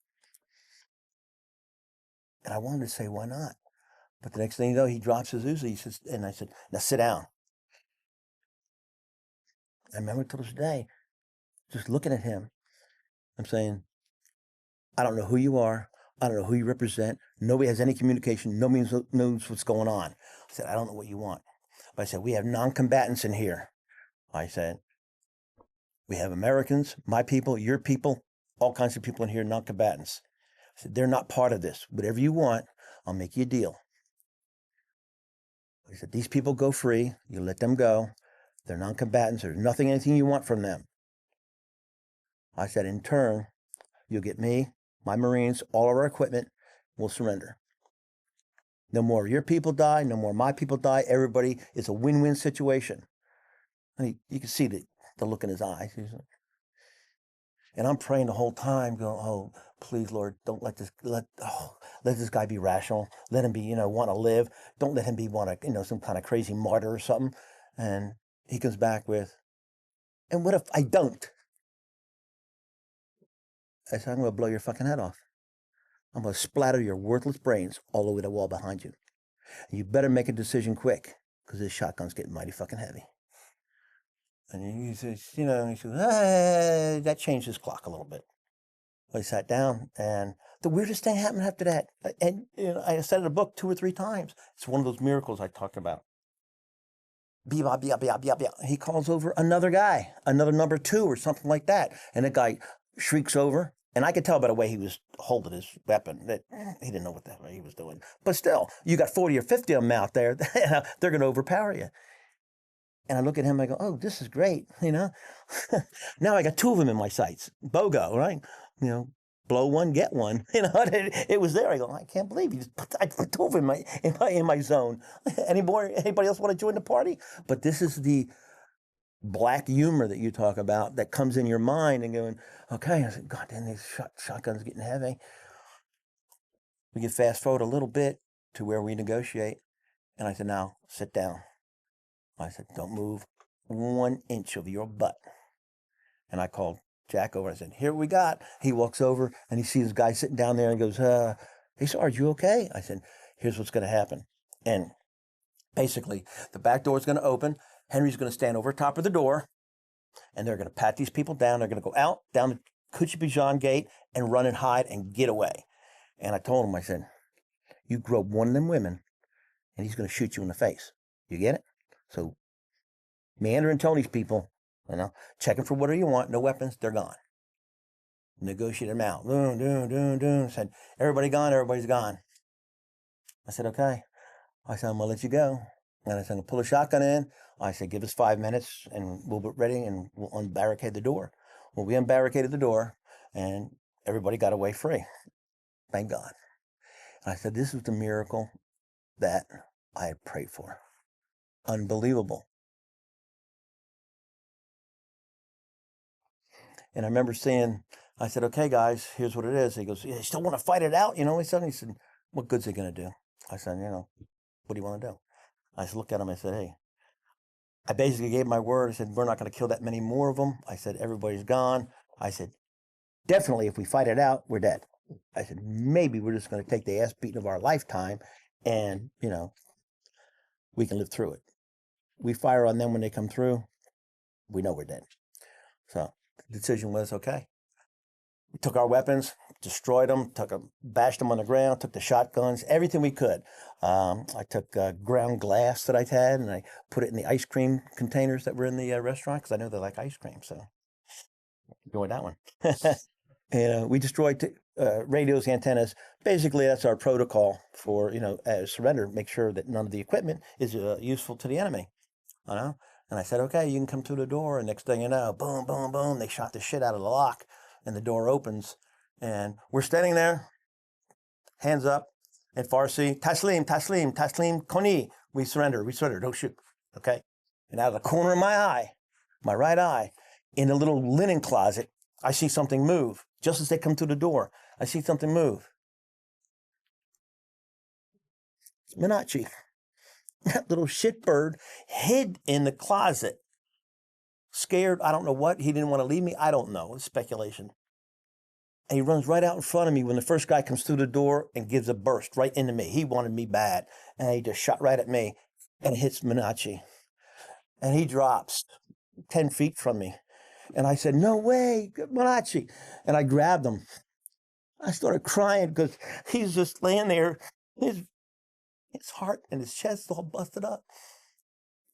And I wanted to say, why not? But the next thing you know, he drops his Uzi. He says, and I said, now sit down. I remember till this day, just looking at him, I'm saying, I don't know who you are. I don't know who you represent. Nobody has any communication. Nobody knows what's going on. I said, I don't know what you want. But I said, we have non-combatants in here. I said, we have Americans, my people, your people, all kinds of people in here, non-combatants. I said, they're not part of this. Whatever you want, I'll make you a deal. He said, these people go free. You let them go. They're non-combatants. There's anything you want from them. I said, in turn, you'll get me, my Marines, all of our equipment. We'll surrender. No more of your people die. No more of my people die. Everybody, it's a win-win situation. And you can see the look in his eyes. And I'm praying the whole time, going, oh, please, Lord, don't let this guy be rational. Let him be, want to live. Don't let him be some kind of crazy martyr or something. And he comes back with, and what if I don't? I said, I'm going to blow your fucking head off. I'm going to splatter your worthless brains all over the wall behind you. And you better make a decision quick, because this shotgun's getting mighty fucking heavy. And he says, that changed his clock a little bit. I sat down, and the weirdest thing happened after that. And I said in the book 2 or 3 times. It's one of those miracles I talk about. He calls over another guy, another number 2 or something like that. And the guy shrieks over. And I could tell by the way he was holding his weapon that he didn't know what the hell he was doing. But still, you got 40 or 50 of them out there. They're going to overpower you. And I look at him, I go, oh, this is great, Now I got 2 of them in my sights. BOGO, right? Blow one, get one. It was there. I go, I can't believe I put 2 of them in my zone. Anybody else want to join the party? But this is the black humor that you talk about that comes in your mind and going, okay. I said, God damn, these shotguns getting heavy. We can fast forward a little bit to where we negotiate. And I said, now sit down. I said, don't move 1 inch of your butt. And I called Jack over. I said, here we got. He walks over and he sees this guy sitting down there and goes, hey, Sarge, you okay? I said, here's what's going to happen. And basically, the back door is going to open. Henry's going to stand over top of the door, and they're going to pat these people down. They're going to go out, down the Kuchipijan gate, and run and hide and get away. And I told him, I said, you grope one of them women, and he's going to shoot you in the face. You get it? So, Meander and Tony's people, checking for whatever you want, no weapons, they're gone. Negotiate them out. Said, everybody gone, everybody's gone. I said, okay. I said, I'm going to let you go. And I said, I'm going to pull a shotgun in. I said, give us 5 minutes and we'll be ready and we'll unbarricade the door. Well, we unbarricaded the door, and everybody got away free. Thank God. And I said, this is the miracle that I had prayed for. Unbelievable. And I remember saying, I said, okay, guys, here's what it is. He goes, you still want to fight it out? You know, he said, what good's it going to do? I said, what do you want to do? I said, look at him. I said, hey, I basically gave my word. I said, we're not going to kill that many more of them. I said, everybody's gone. I said, definitely, if we fight it out, we're dead. I said, maybe we're just going to take the ass beating of our lifetime and, we can live through it. We fire on them when they come through. We know we're dead. So the decision was, okay. We took our weapons, destroyed them, bashed them on the ground, took the shotguns, everything we could. I took ground glass that I had, and I put it in the ice cream containers that were in the restaurant, because I know they like ice cream, so enjoy that one. And we destroyed radios, antennas. Basically, that's our protocol for, surrender. Make sure that none of the equipment is useful to the enemy. And I said, okay, you can come through the door. And next thing you know, boom, boom, boom, they shot the shit out of the lock, and the door opens. And we're standing there, hands up, in Farsi, taslim, taslim, taslim, koni. We surrender, don't shoot, okay? And out of the corner of my eye, my right eye, in a little linen closet, I see something move. Just as they come through the door, I see something move. Minachi, that little shitbird, hid in the closet. Scared, I don't know what. He didn't want to leave me. I don't know. It's speculation. And he runs right out in front of me when the first guy comes through the door and gives a burst right into me. He wanted me bad. And he just shot right at me and hits Minachi. And he drops 10 feet from me. And I said, no way, Minachi. And I grabbed him. I started crying because he's just laying there, his heart and his chest all busted up.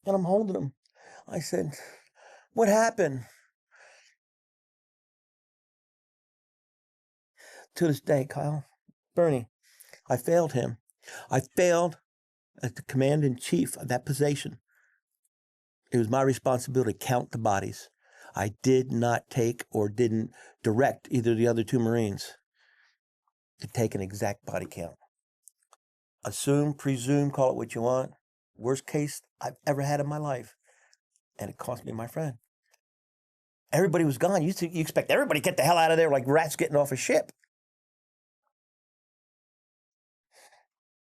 And I'm holding him. I said, what happened? To this day, Kyle, Bernie, I failed him. I failed as the commander-in-chief of that position. It was my responsibility to count the bodies. I did not take or didn't direct either of the other two Marines to take an exact body count. Assume, presume, call it what you want. Worst case I've ever had in my life. And it cost me my friend. Everybody was gone. You expect everybody to get the hell out of there like rats getting off a ship.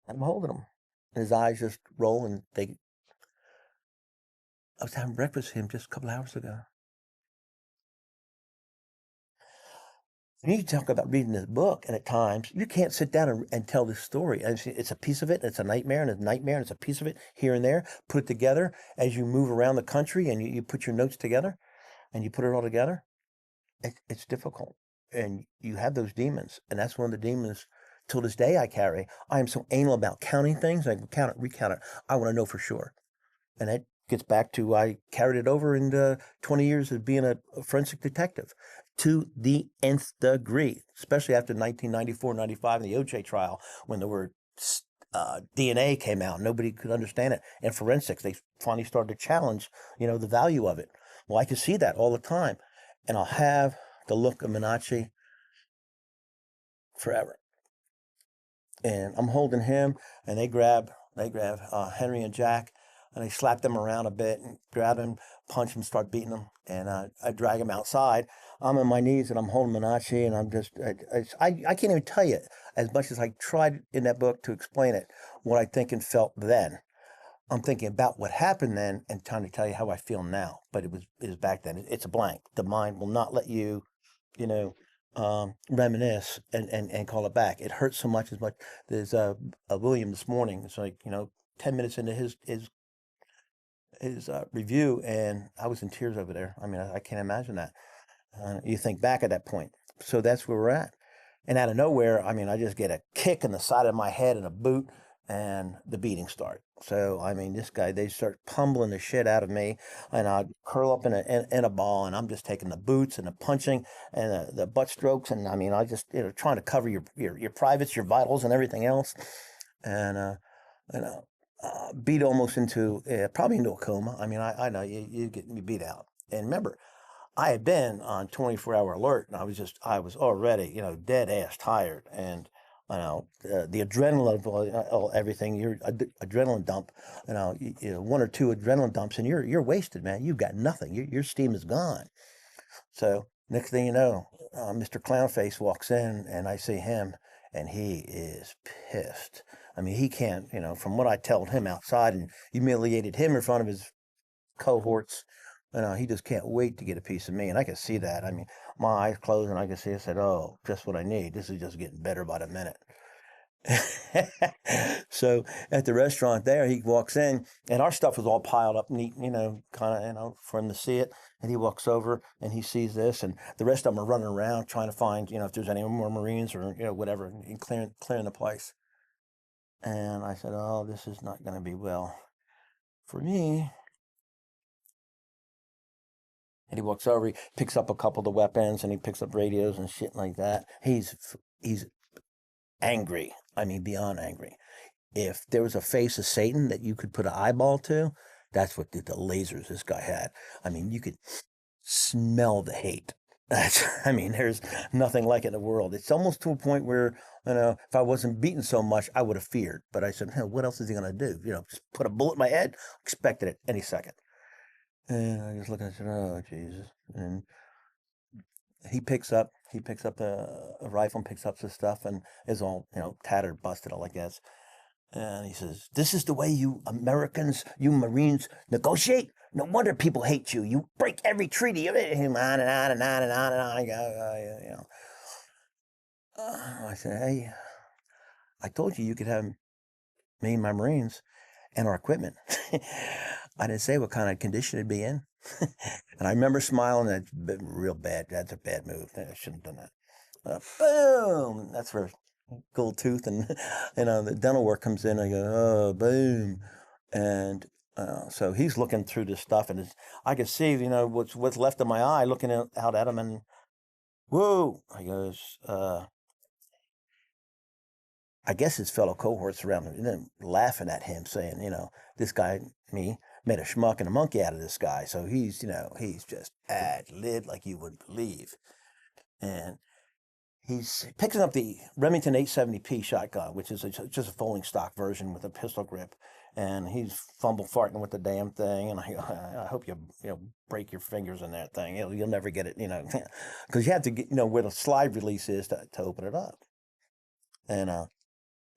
I'm holding him. His eyes just roll, and I was having breakfast with him just a couple hours ago. When you talk about reading this book, and at times, you can't sit down and tell this story. It's a piece of it, and it's a nightmare, and it's a piece of it here and there. Put it together as you move around the country, and you put your notes together, and you put it all together. It's difficult. And you have those demons, and that's one of the demons till this day I carry. I am so anal about counting things. I can count it, recount it. I want to know for sure. And that gets back to I carried it over in 20 years of being a forensic detective to the nth degree, especially after 1994, 95 and the OJ trial when the word DNA came out. Nobody could understand it. And forensics, they finally started to challenge, the value of it. Well, I could see that all the time. And I'll have the look of Minachi forever. And I'm holding him, and they grab Henry and Jack, and they slap them around a bit and grab him, punch him, start beating him, and I drag him outside. I'm on my knees, and I'm holding Minachi, and I'm just, I can't even tell you, as much as I tried in that book to explain it, what I think and felt then. I'm thinking about what happened then and trying to tell you how I feel now, but it was back then. It's a blank. The mind will not let you, reminisce and call it back. It hurts so much. There's a William this morning. It's like 10 minutes into his review, and I was in tears over there. I mean, I can't imagine that. You think back at that point. So that's where we're at. And out of nowhere, I mean, I just get a kick in the side of my head and a boot, and the beating starts. So, I mean, this guy, they start pummeling the shit out of me, and I curl up in a ball, and I'm just taking the boots and the punching and the butt strokes, and I mean, I just, trying to cover your privates, your vitals, and everything else, and beat almost into, probably into a coma. I mean, I know you get me beat out. And remember, I had been on 24-hour alert, and I was already, dead ass tired, and the adrenaline of everything, your adrenaline dump, one or two adrenaline dumps, and you're wasted, man. You've got nothing. Your steam is gone. So next thing you know, Mr. Clownface walks in, and I see him, and he is pissed. I mean, he can't, from what I told him outside and humiliated him in front of his cohorts, he just can't wait to get a piece of me. And I could see that. I mean, my eyes closed, and I could see, I said, oh, just what I need. This is just getting better by the minute. So at the restaurant there, he walks in, and our stuff was all piled up neat, kind of, for him to see it. And he walks over, and he sees this, and the rest of them are running around trying to find, if there's any more Marines or, whatever, and clearing the place. And I said, oh, this is not going to be well for me. And he walks over, he picks up a couple of the weapons, and he picks up radios and shit like that. He's angry. I mean, beyond angry. If there was a face of Satan that you could put an eyeball to, that's what the lasers this guy had. I mean, you could smell the hate. There's nothing like it in the world. It's almost to a point where, if I wasn't beaten so much, I would have feared. But I said, what else is he going to do? Just put a bullet in my head? Expected it any second. And I just looked and I said, oh, Jesus. And he picks up a rifle and picks up some stuff and is all, tattered, busted, all like that. And he says, this is the way you Americans, you Marines negotiate? No wonder people hate you. You break every treaty. On and on and on and on and on. I go, I said, hey, I told you could have me and my Marines and our equipment. I didn't say what kind of condition it'd be in. And I remember smiling. That's real bad. That's a bad move. I shouldn't have done that. Boom! That's where gold tooth and the dental work comes in. I go, oh, boom. And so he's looking through this stuff, and I could see, what's left of my eye, looking out at him, and whoa! I goes, I guess his fellow cohorts around him, laughing at him, saying, this guy, me, made a schmuck and a monkey out of this guy. So he's just ad-lib like you wouldn't believe. And he's picking up the Remington 870P shotgun, which is just a folding stock version with a pistol grip. And he's farting with the damn thing. And I hope you break your fingers in that thing. You'll never get it, because you have to get, where the slide release is to open it up. And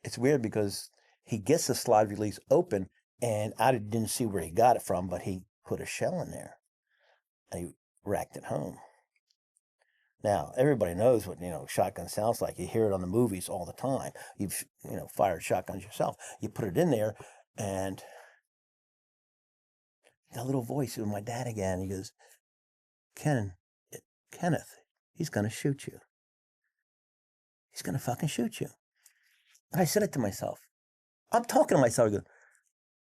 it's weird because he gets the slide release open, and I didn't see where he got it from, but he put a shell in there, and he racked it home. Now, everybody knows what, shotgun sounds like. You hear it on the movies all the time. You've, fired shotguns yourself. You put it in there, and that little voice was my dad again. He goes, Kenneth, he's going to shoot you. He's going to fucking shoot you. And I said it to myself. I'm talking to myself. I go,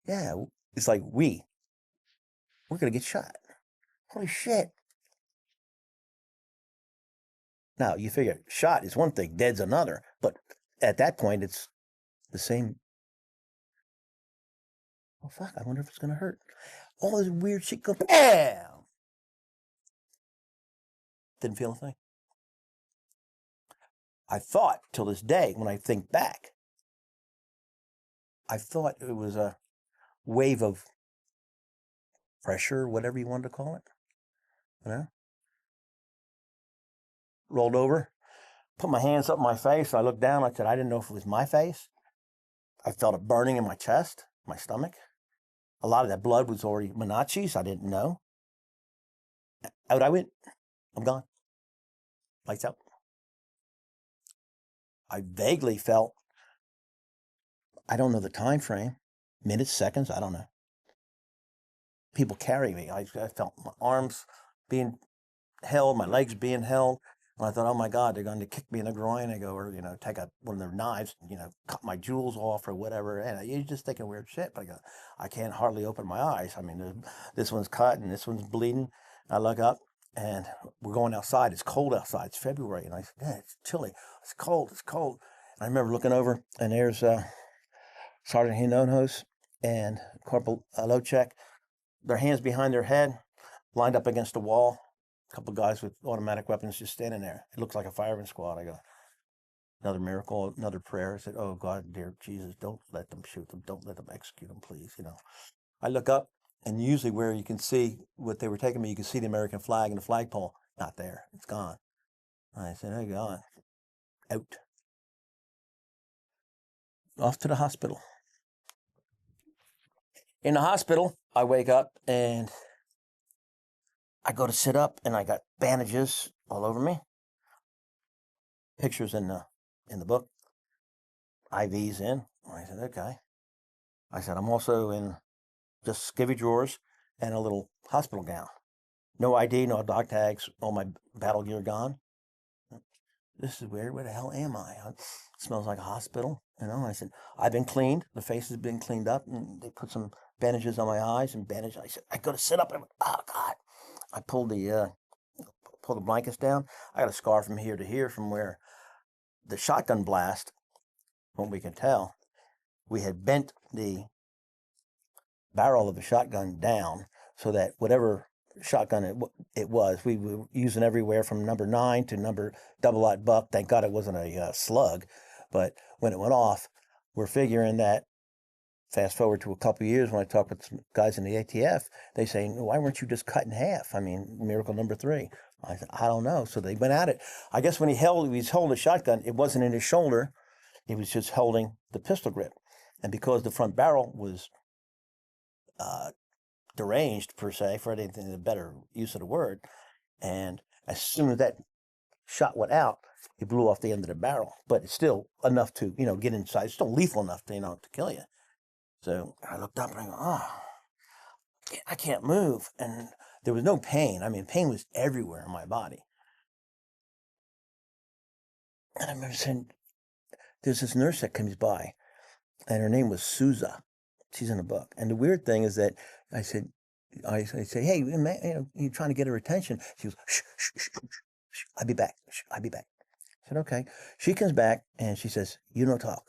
yeah, it's like we're going to get shot. Holy shit. Now, you figure shot is one thing, dead's another. But at that point, it's the same. Oh, fuck, I wonder if it's going to hurt. All this weird shit goes, bam! Didn't feel a thing. I thought, till this day, when I think back, I thought it was a wave of pressure, whatever you wanted to call it. Rolled over, put my hands up my face. I looked down. I said, I didn't know if it was my face. I felt it burning in my chest, my stomach. A lot of that blood was already Menachi's. I didn't know. Out I went. I'm gone. Lights out. I vaguely felt, I don't know the time frame, minutes, seconds, I don't know. People carry me. I felt my arms being held, my legs being held. And I thought, oh my God, they're going to kick me in the groin. I go, or, take one of their knives, cut my jewels off or whatever. And you're just thinking weird shit. But I go, I can't hardly open my eyes. I mean, this one's cut and this one's bleeding. I look up and we're going outside. It's cold outside. It's February. And I said, yeah, it's chilly. It's cold. It's cold. And I remember looking over and there's Sergeant Hinojosa and Corporal Lochek, their hands behind their head, lined up against the wall, A couple guys with automatic weapons just standing there. It looks like a firing squad. I go, another miracle, another prayer. I said, oh God, dear Jesus, don't let them shoot them. Don't let them execute them, please. I look up, and usually where you can see what they were taking me, you can see the American flag and the flagpole. Not there. It's gone. I said, they're gone. Out. Off to the hospital. In the hospital, I wake up and I go to sit up, and I got bandages all over me. Pictures in the book. IVs in. I said, okay. I said, I'm also in just skivvy drawers and a little hospital gown. No ID, no dog tags, all my battle gear gone. This is weird. Where the hell am I? It smells like a hospital. I said, I've been cleaned. The face has been cleaned up, and they put some bandages on my eyes and bandage. I said, I go to sit up, and I went, oh God. I pulled the blankets down. I got a scar from here to here from where the shotgun blast, from what we can tell, we had bent the barrel of the shotgun down so that whatever shotgun it was, we were using everywhere from number 9 to number double-aught buck. Thank God it wasn't a slug. But when it went off, we're figuring that, fast forward to a couple of years when I talk with some guys in the ATF, they say, why weren't you just cut in half? I mean, miracle number 3. I said, I don't know. So they went at it. I guess when he was holding the shotgun, it wasn't in his shoulder. He was just holding the pistol grip. And because the front barrel was deranged, per se, for anything, a better use of the word, and as soon as that shot went out, he blew off the end of the barrel. But it's still enough to, get inside. It's still lethal enough to, to kill you. So I looked up and I go, I can't move. And there was no pain. I mean, pain was everywhere in my body. And I remember saying, there's this nurse that comes by, and her name was Souza. She's in the book. And the weird thing is that I said, hey, man, you're trying to get her attention. She goes, shh, shh, shh, shh, shh. I'll be back. Shh, I'll be back. I said, okay. She comes back and she says, you don't talk.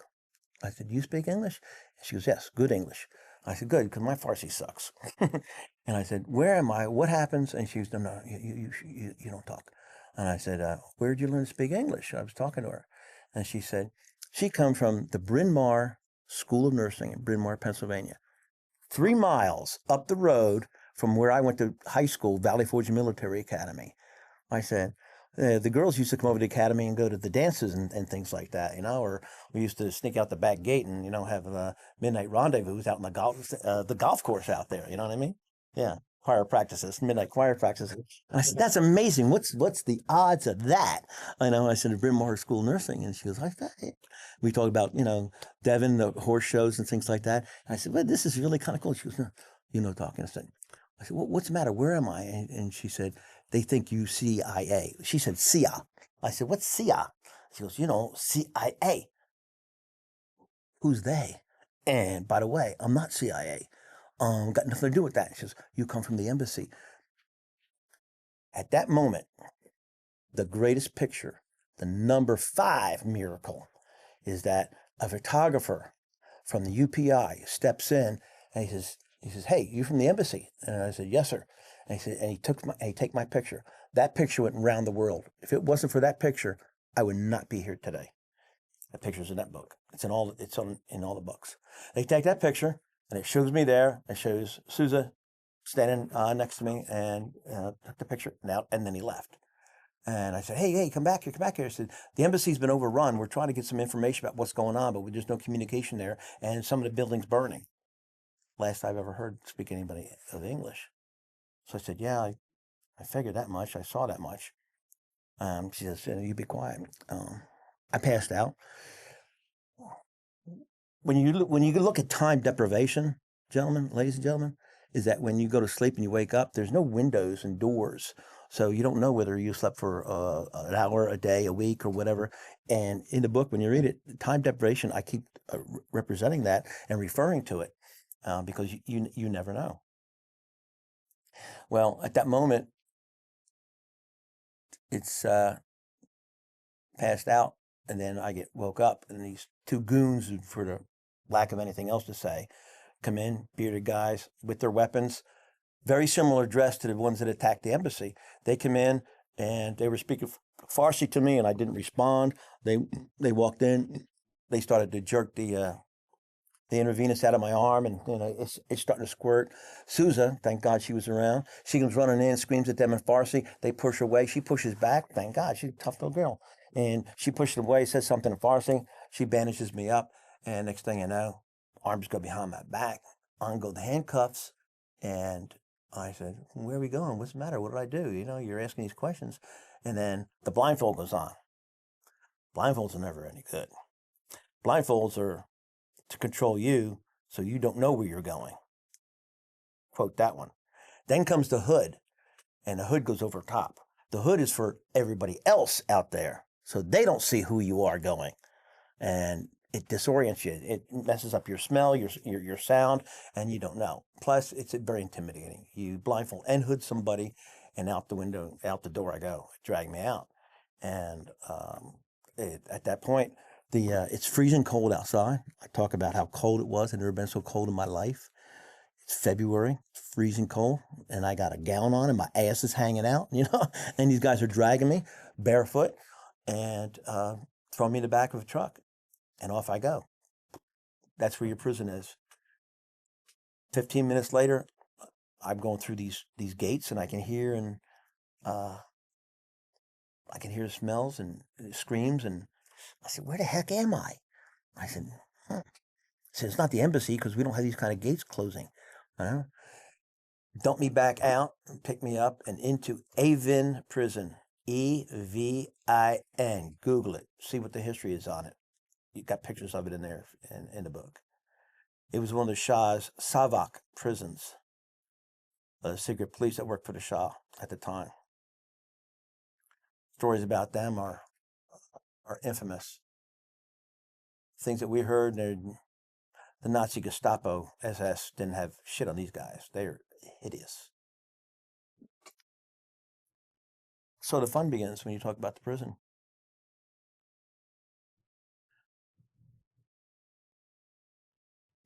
I said, you speak English? And she goes, yes, good English. I said, good, because my Farsi sucks. And I said, where am I? What happens? And she goes, no, you don't talk. And I said, where did you learn to speak English? I was talking to her. And she said, she comes from the Bryn Mawr School of Nursing in Bryn Mawr, Pennsylvania. 3 miles up the road from where I went to high school, Valley Forge Military Academy. I said, the girls used to come over to the academy and go to the dances and things like that, or we used to sneak out the back gate and, have midnight rendezvous out in the golf course out there. You know what I mean? Yeah. Choir practices, midnight choir practices. And I said, that's amazing. What's the odds of that? I said, at Bryn Mawr School of Nursing. And she goes, like that. We talked about, Devon, the horse shows and things like that. And I said, well, this is really kind of cool. She goes, no, talking. I said, well, what's the matter? Where am I? And she said, they think you CIA. She said, CIA. I said, what's CIA? She goes, CIA. Who's they? And by the way, I'm not CIA. Got nothing to do with that. She says, you come from the embassy. At that moment, the greatest picture, the number 5 miracle, is that a photographer from the UPI steps in and he says, hey, you from the embassy? And I said, yes, sir. And he said, and he take my picture. That picture went around the world. If it wasn't for that picture, I would not be here today. That picture's in that book. It's in all the books. They take that picture and it shows me there. It shows Souza standing next to me and took the picture now, and then he left. And I said, hey, come back here. I said, the embassy's been overrun. We're trying to get some information about what's going on, but there's no communication there, and some of the buildings burning. Last I've ever heard speak anybody of English. So I said, yeah, I figured that much. I saw that much. She says, you be quiet. I passed out. When you look at time deprivation, ladies and gentlemen, is that when you go to sleep and you wake up, there's no windows and doors. So you don't know whether you slept for an hour, a day, a week, or whatever. And in the book, when you read it, time deprivation, I keep representing that and referring to it because you never know. Well, at that moment, it's passed out, and then I get woke up, and these 2 goons, for the lack of anything else to say, come in, bearded guys with their weapons. very similar dress to the ones that attacked the embassy. They come in and they were speaking Farsi to me, and I didn't respond. They walked in, they started to jerk the intravenous out of my arm, and it's starting to squirt. Souza, thank God she was around. She comes running in, screams at them in Farsi. They push her away. She pushes back. Thank God, she's a tough little girl. And she pushes away, says something in Farsi. She bandages me up, and next thing you know, arms go behind my back. On go the handcuffs, and I said, "Where are we going? What's the matter? What did I do? You're asking these questions." And then the blindfold goes on. Blindfolds are never any good. Blindfolds are to control you so you don't know where you're going. Quote that one. Then comes the hood, and the hood goes over top. The hood is for everybody else out there, so they don't see who you are going. And it disorients you. It messes up your smell, your sound, and you don't know. Plus, it's very intimidating. You blindfold and hood somebody, and out the window, out the door I go. Drag me out. And at that point, it's freezing cold outside. I talk about how cold it was. I've never been so cold in my life. It's February, it's freezing cold, and I got a gown on and my ass is hanging out, and these guys are dragging me barefoot and throw me in the back of a truck, and off I go. That's where your prison is. 15 minutes later, I'm going through these gates, and I can hear the smells and screams, and I said, "Where the heck am I?" I said, "Huh." I said, "It's not the embassy because we don't have these kind of gates closing." Dump me back out, pick me up, and into Evin prison. Evin. Google it. See what the history is on it. You got pictures of it in there in the book. It was one of the Shah's Savak prisons. The secret police that worked for the Shah at the time. Stories about them are infamous. Things that we heard, the Nazi Gestapo, SS, didn't have shit on these guys. They're hideous. So the fun begins when you talk about the prison.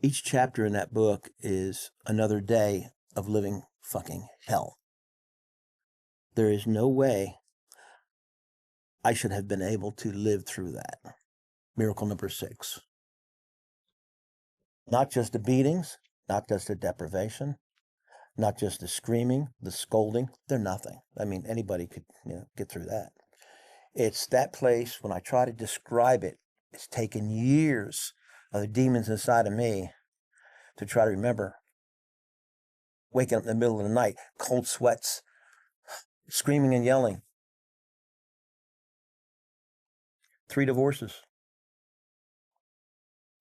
Each chapter in that book is another day of living fucking hell. There is no way I should have been able to live through that. Miracle number 6. Not just the beatings, not just the deprivation, not just the screaming, the scolding. They're nothing. I mean, anybody could get through that. It's that place, when I try to describe it, it's taken years of the demons inside of me to try to remember. Waking up in the middle of the night, cold sweats, screaming and yelling. 3 divorces.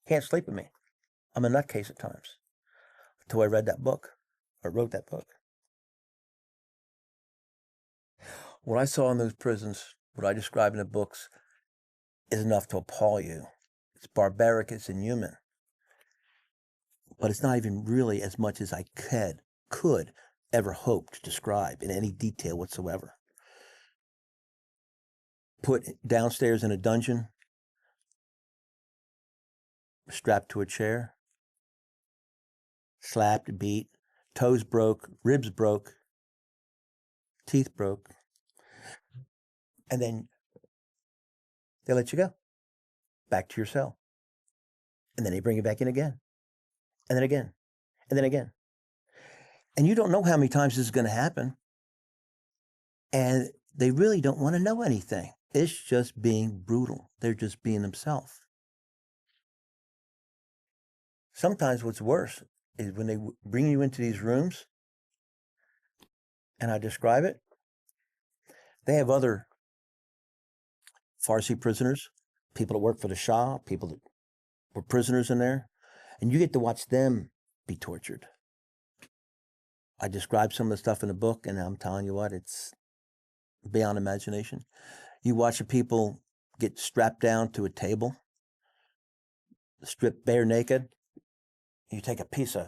Can't sleep with me. I'm a nutcase at times. Until I read that book, or wrote that book. What I saw in those prisons, what I describe in the books, is enough to appall you. It's barbaric, it's inhuman. But it's not even really as much as I could ever hope to describe in any detail whatsoever. Put downstairs in a dungeon, strapped to a chair, slapped, beat, toes broke, ribs broke, teeth broke, and then they let you go back to your cell. And then they bring you back in again, and then again, and then again. And you don't know how many times this is going to happen. And they really don't want to know anything. It's just being brutal. They're just being themselves. Sometimes what's worse is when they bring you into these rooms, and I describe it, they have other Farsi prisoners, people that work for the Shah, people that were prisoners in there, and you get to watch them be tortured. I describe some of the stuff in the book, and I'm telling you what, it's beyond imagination. You watch the people get strapped down to a table, stripped bare naked. You take a piece of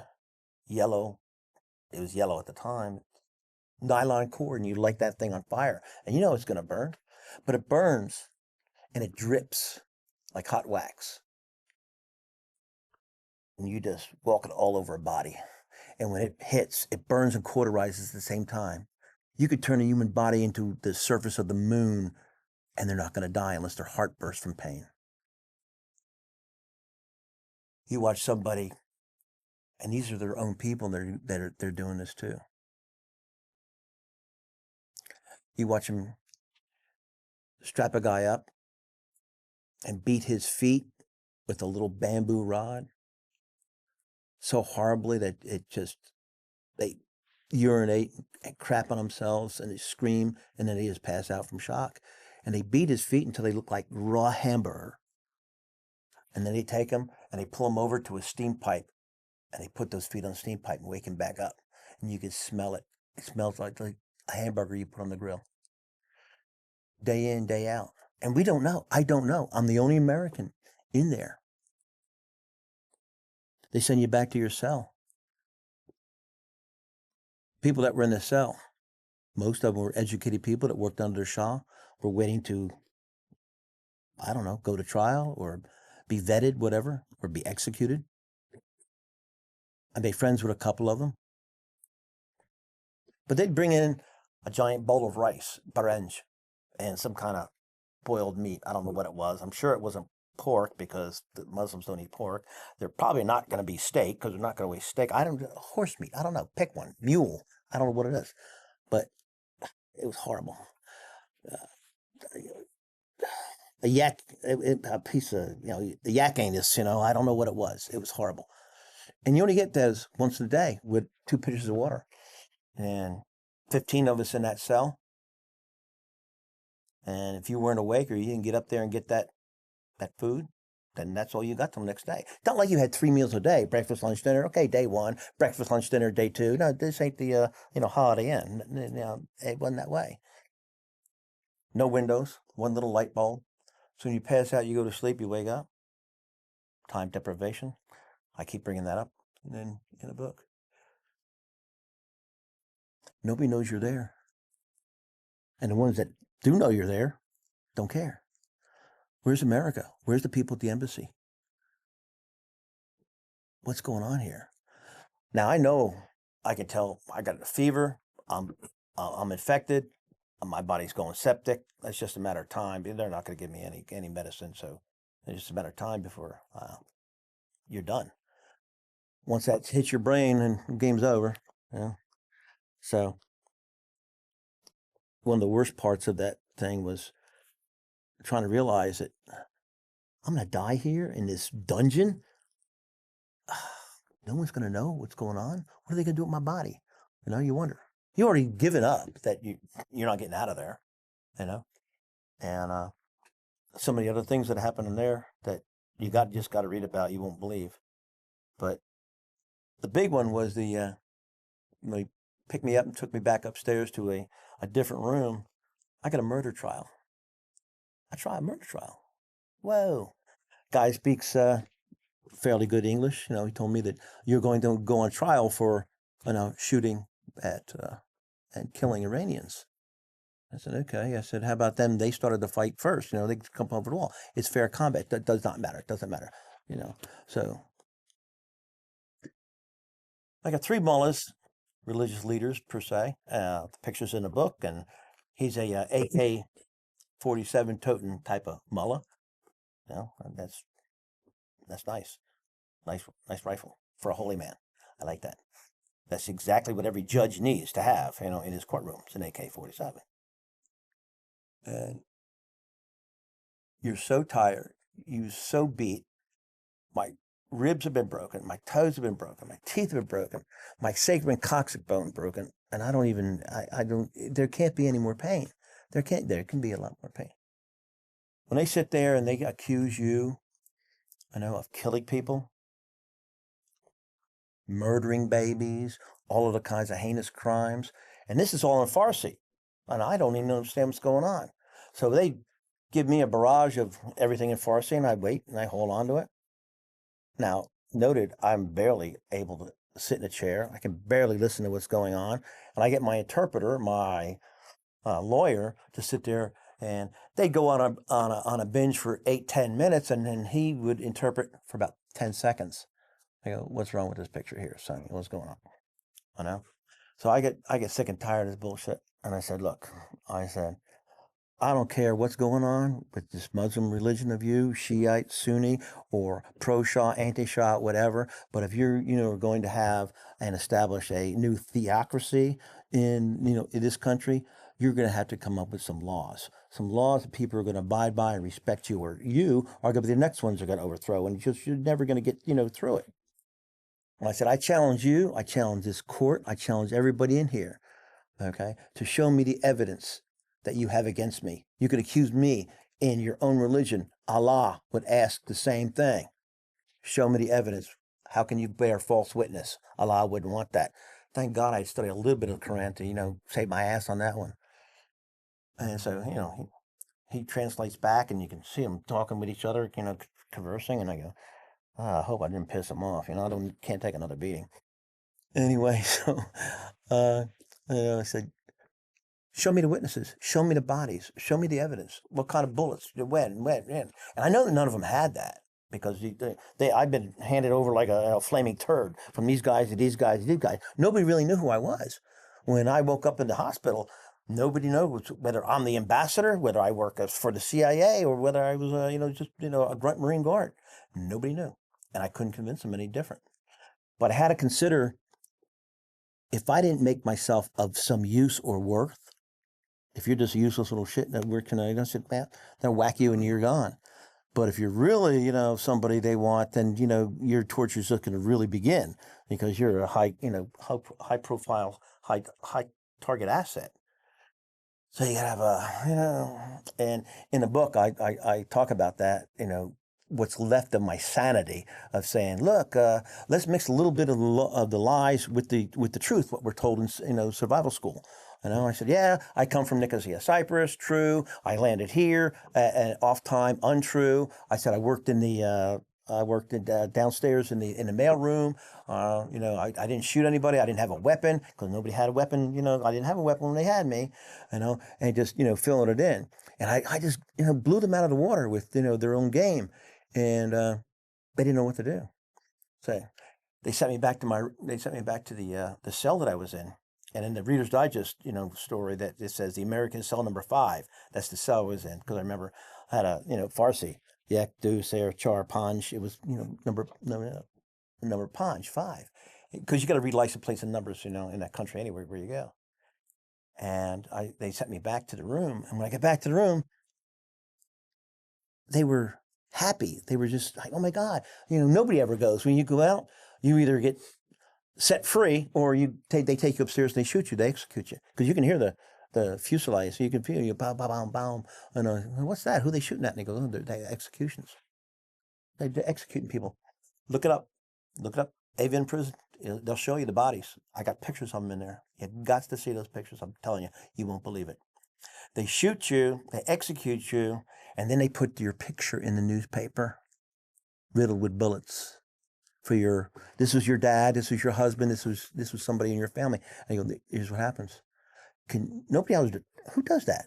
yellow, it was yellow at the time, nylon cord, and you light that thing on fire. And you know it's going to burn, but it burns and it drips like hot wax. And you just walk it all over a body. And when it hits, it burns and cauterizes at the same time. You could turn a human body into the surface of the moon, and they're not going to die unless their heart bursts from pain. You watch somebody, and these are their own people, they're doing this too. You watch them strap a guy up and beat his feet with a little bamboo rod so horribly that they urinate and crap on themselves and they scream, and then they just pass out from shock. And they beat his feet until they look like raw hamburger. And then they take him and they pull him over to a steam pipe, and they put those feet on the steam pipe and wake him back up. And you can smell it. It smells like a hamburger you put on the grill. Day in, day out. And we don't know. I don't know. I'm the only American in there. They send you back to your cell. People that were in the cell, most of them were educated people that worked under the Shah, were waiting to, I don't know, go to trial or be vetted, whatever, or be executed. I made friends with a couple of them. But they'd bring in a giant bowl of rice, baranj, and some kind of boiled meat. I don't know what it was. I'm sure it wasn't pork because the Muslims don't eat pork. They're probably not going to be steak because they're not going to waste steak. Horse meat. I don't know. Pick one. Mule. I don't know what it is. But it was horrible. A yak, a piece of, the yak anus, I don't know what it was. It was horrible. And you only get those once a day with 2 pitchers of water. And 15 of us in that cell. And if you weren't awake or you didn't get up there and get that food, then that's all you got till the next day. Not like you had 3 meals a day, breakfast, lunch, dinner. Okay, day 1, breakfast, lunch, dinner, day 2. No, this ain't the, Holiday Inn. It wasn't that way. No windows, one little light bulb. So when you pass out, you go to sleep, you wake up. Time deprivation. I keep bringing that up in the book. Nobody knows you're there. And the ones that do know you're there don't care. Where's America? Where's the people at the embassy? What's going on here? Now I know I can tell I got a fever. I'm infected. My body's going septic. It's just a matter of time. They're not going to give me any medicine, so it's just a matter of time before you're done. Once that hits your brain, and the game's over. So one of the worst parts of that thing was trying to realize that I'm going to die here in this dungeon. No one's going to know what's going on. What are they going to do with my body? You wonder. You already given up that you're not getting out of there, And so many other things that happen in there that you just got to read about. You won't believe. But the big one was they picked me up and took me back upstairs to a different room. I got a murder trial. A murder trial. Whoa. Guy speaks fairly good English. He told me that you're going to go on trial for, shooting at and killing Iranians. I said, okay. I said, how about them? They started the fight first. They come over the wall. It's fair combat. That does not matter. It doesn't matter. So I got 3 mullahs, religious leaders per se. The picture's in the book, and he's a AK-47 toting type of mullah. That's nice. Nice rifle for a holy man. I like that. That's exactly what every judge needs to have, in his courtroom. It's an AK-47. And you're so tired. You're so beat. My ribs have been broken. My toes have been broken. My teeth have been broken. My sacrum and coccyx bone broken. And I don't, there can't be any more pain. There can be a lot more pain. When they sit there and they accuse you, of killing people, murdering babies, all of the kinds of heinous crimes. And this is all in Farsi. And I don't even understand what's going on. So they give me a barrage of everything in Farsi, and I wait and I hold on to it. Now, noted, I'm barely able to sit in a chair. I can barely listen to what's going on. And I get my interpreter, my lawyer, to sit there, and they'd go on a binge for 8-10 minutes, and then he would interpret for about 10 seconds. I go, what's wrong with this picture here, son? What's going on? you know. So I get sick and tired of this bullshit. And I said, look, I said, I don't care what's going on with this Muslim religion of you, Shiite, Sunni, or pro-Shah, anti-Shah, whatever. But if you're, going to have and establish a new theocracy in this country, you're going to have to come up with some laws that people are going to abide by and respect you, or you are going to be the next ones are going to overthrow, and you're never going to get, through it. And I said, I challenge you, I challenge this court, I challenge everybody in here, okay, to show me the evidence that you have against me. You could accuse me in your own religion. Allah would ask the same thing. Show me the evidence. How can you bear false witness? Allah wouldn't want that. Thank God I studied a little bit of the Quran to, save my ass on that one. And so, he translates back, and you can see them talking with each other, conversing, and I go, I hope I didn't piss him off. I can't take another beating. Anyway, so I said, show me the witnesses, show me the bodies, show me the evidence. What kind of bullets, when. And I know that none of them had that, because I've been handed over like a flaming turd from these guys to these guys to these guys. Nobody really knew who I was. When I woke up in the hospital, nobody knows whether I'm the ambassador, whether I work for the CIA, or whether I was, a grunt Marine Guard. Nobody knew. And I couldn't convince them any different. But I had to consider, if I didn't make myself of some use or worth, if you're just a useless little shit that we're connected, man, they'll whack you and you're gone. But if you're really, somebody they want, then, your torture's just going to really begin, because you're a high profile, high target asset. So you gotta have and in the book, I talk about that, what's left of my sanity of saying, look, let's mix a little bit of the lies with the truth, what we're told in, survival school. I said, yeah, I come from Nicosia, Cyprus, true. I landed here, off time, untrue. I said I worked downstairs in the mail room. I didn't shoot anybody. I didn't have a weapon, because nobody had a weapon. I didn't have a weapon when they had me. And just filling it in. And I just blew them out of the water with their own game, and they didn't know what to do. So they sent me back to the cell that I was in. And in the Reader's Digest, story, that it says the American cell number 5. That's the cell I was in, because I remember I had a Farsi, Yak, Du, Ser, Char, Panj. It was number Panj 5, because you got to read license plates and numbers, in that country anywhere where you go. And they sent me back to the room, and when I got back to the room, they were happy. They were just like, oh my God, nobody ever goes. When you go out, you either get set free, or they take you upstairs and they shoot you. They execute you, because you can hear the fusillade, so you can feel you bow, bow, bow, bow. And what's that? Who they shooting at? And they go, oh, they're executions. They're executing people. Look it up. Avian prison. They'll show you the bodies. I got pictures of them in there. You got to see those pictures. I'm telling you, you won't believe it. They shoot you, they execute you, and then they put your picture in the newspaper, riddled with bullets. This was your dad, this was your husband, this was somebody in your family. And you go, here's what happens. Nobody else, who does that?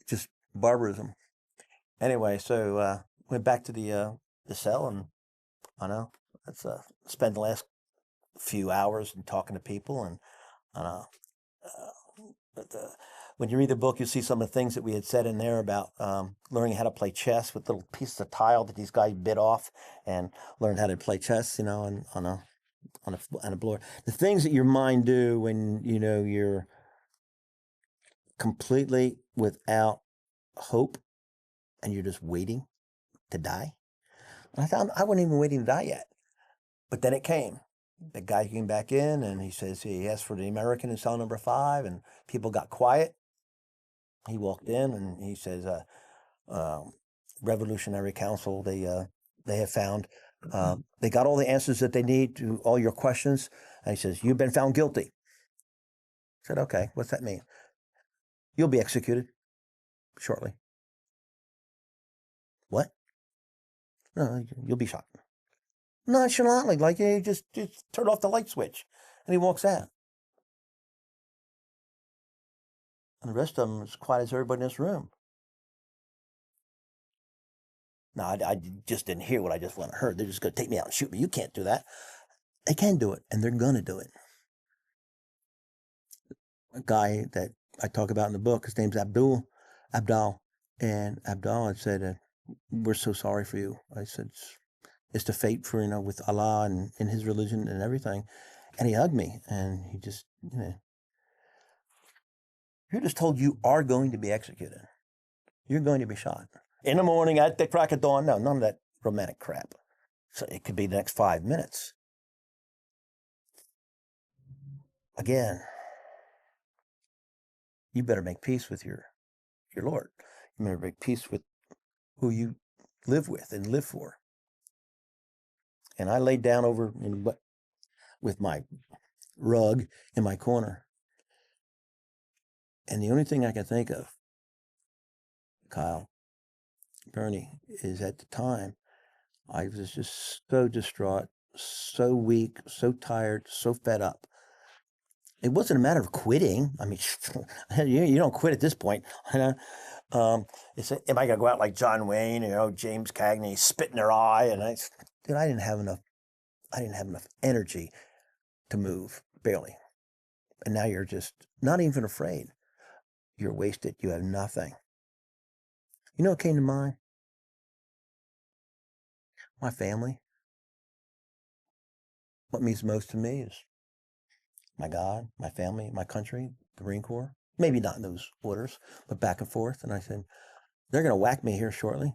Just barbarism. Anyway, so went back to the cell, and let's spend the last few hours and talking to people, and when you read the book, you see some of the things that we had said in there about learning how to play chess with little pieces of tile that these guys bit off, and learned how to play chess, on a board. The things that your mind do when you're completely without hope, and you're just waiting to die. I thought I wasn't even waiting to die yet, but then it came. The guy came back in, and he says he asked for the American in cell number 5, and people got quiet. He walked in, and he says, Revolutionary Council, they have found, they got all the answers that they need to all your questions. And he says, you've been found guilty. I said, okay, what's that mean? You'll be executed shortly. What? No, you'll be shot. Nonchalantly, like he just turned off the light switch, and he walks out. And the rest of them is quiet as everybody in this room. No, I just didn't hear what I just heard. They're just going to take me out and shoot me. You can't do that. They can do it, and they're going to do it. a guy that I talk about in the book. His name's Abdul, and Abdul had said, "We're so sorry for you." I said, "It's the fate for with Allah and his religion and everything." And he hugged me, and he just, you're just told you are going to be executed. You're going to be shot in the morning at the crack of dawn. No, none of that romantic crap. So it could be the next 5 minutes. Again, you better make peace with your Lord. You better make peace with who you live with and live for. And I laid down over with my rug in my corner. And the only thing I can think of, Kyle, Bernie, is at the time, I was just so distraught, so weak, so tired, so fed up. It wasn't a matter of quitting. I mean, you don't quit at this point. It's, am I going to go out like John Wayne, James Cagney, spit in their eye? And I didn't have enough energy to move, barely. And now you're just not even afraid. You're wasted. You have nothing. You know what came to mind? My family. What means most to me is my God, my family, my country, the Marine Corps. Maybe not in those orders, but back and forth. And I said, they're going to whack me here shortly.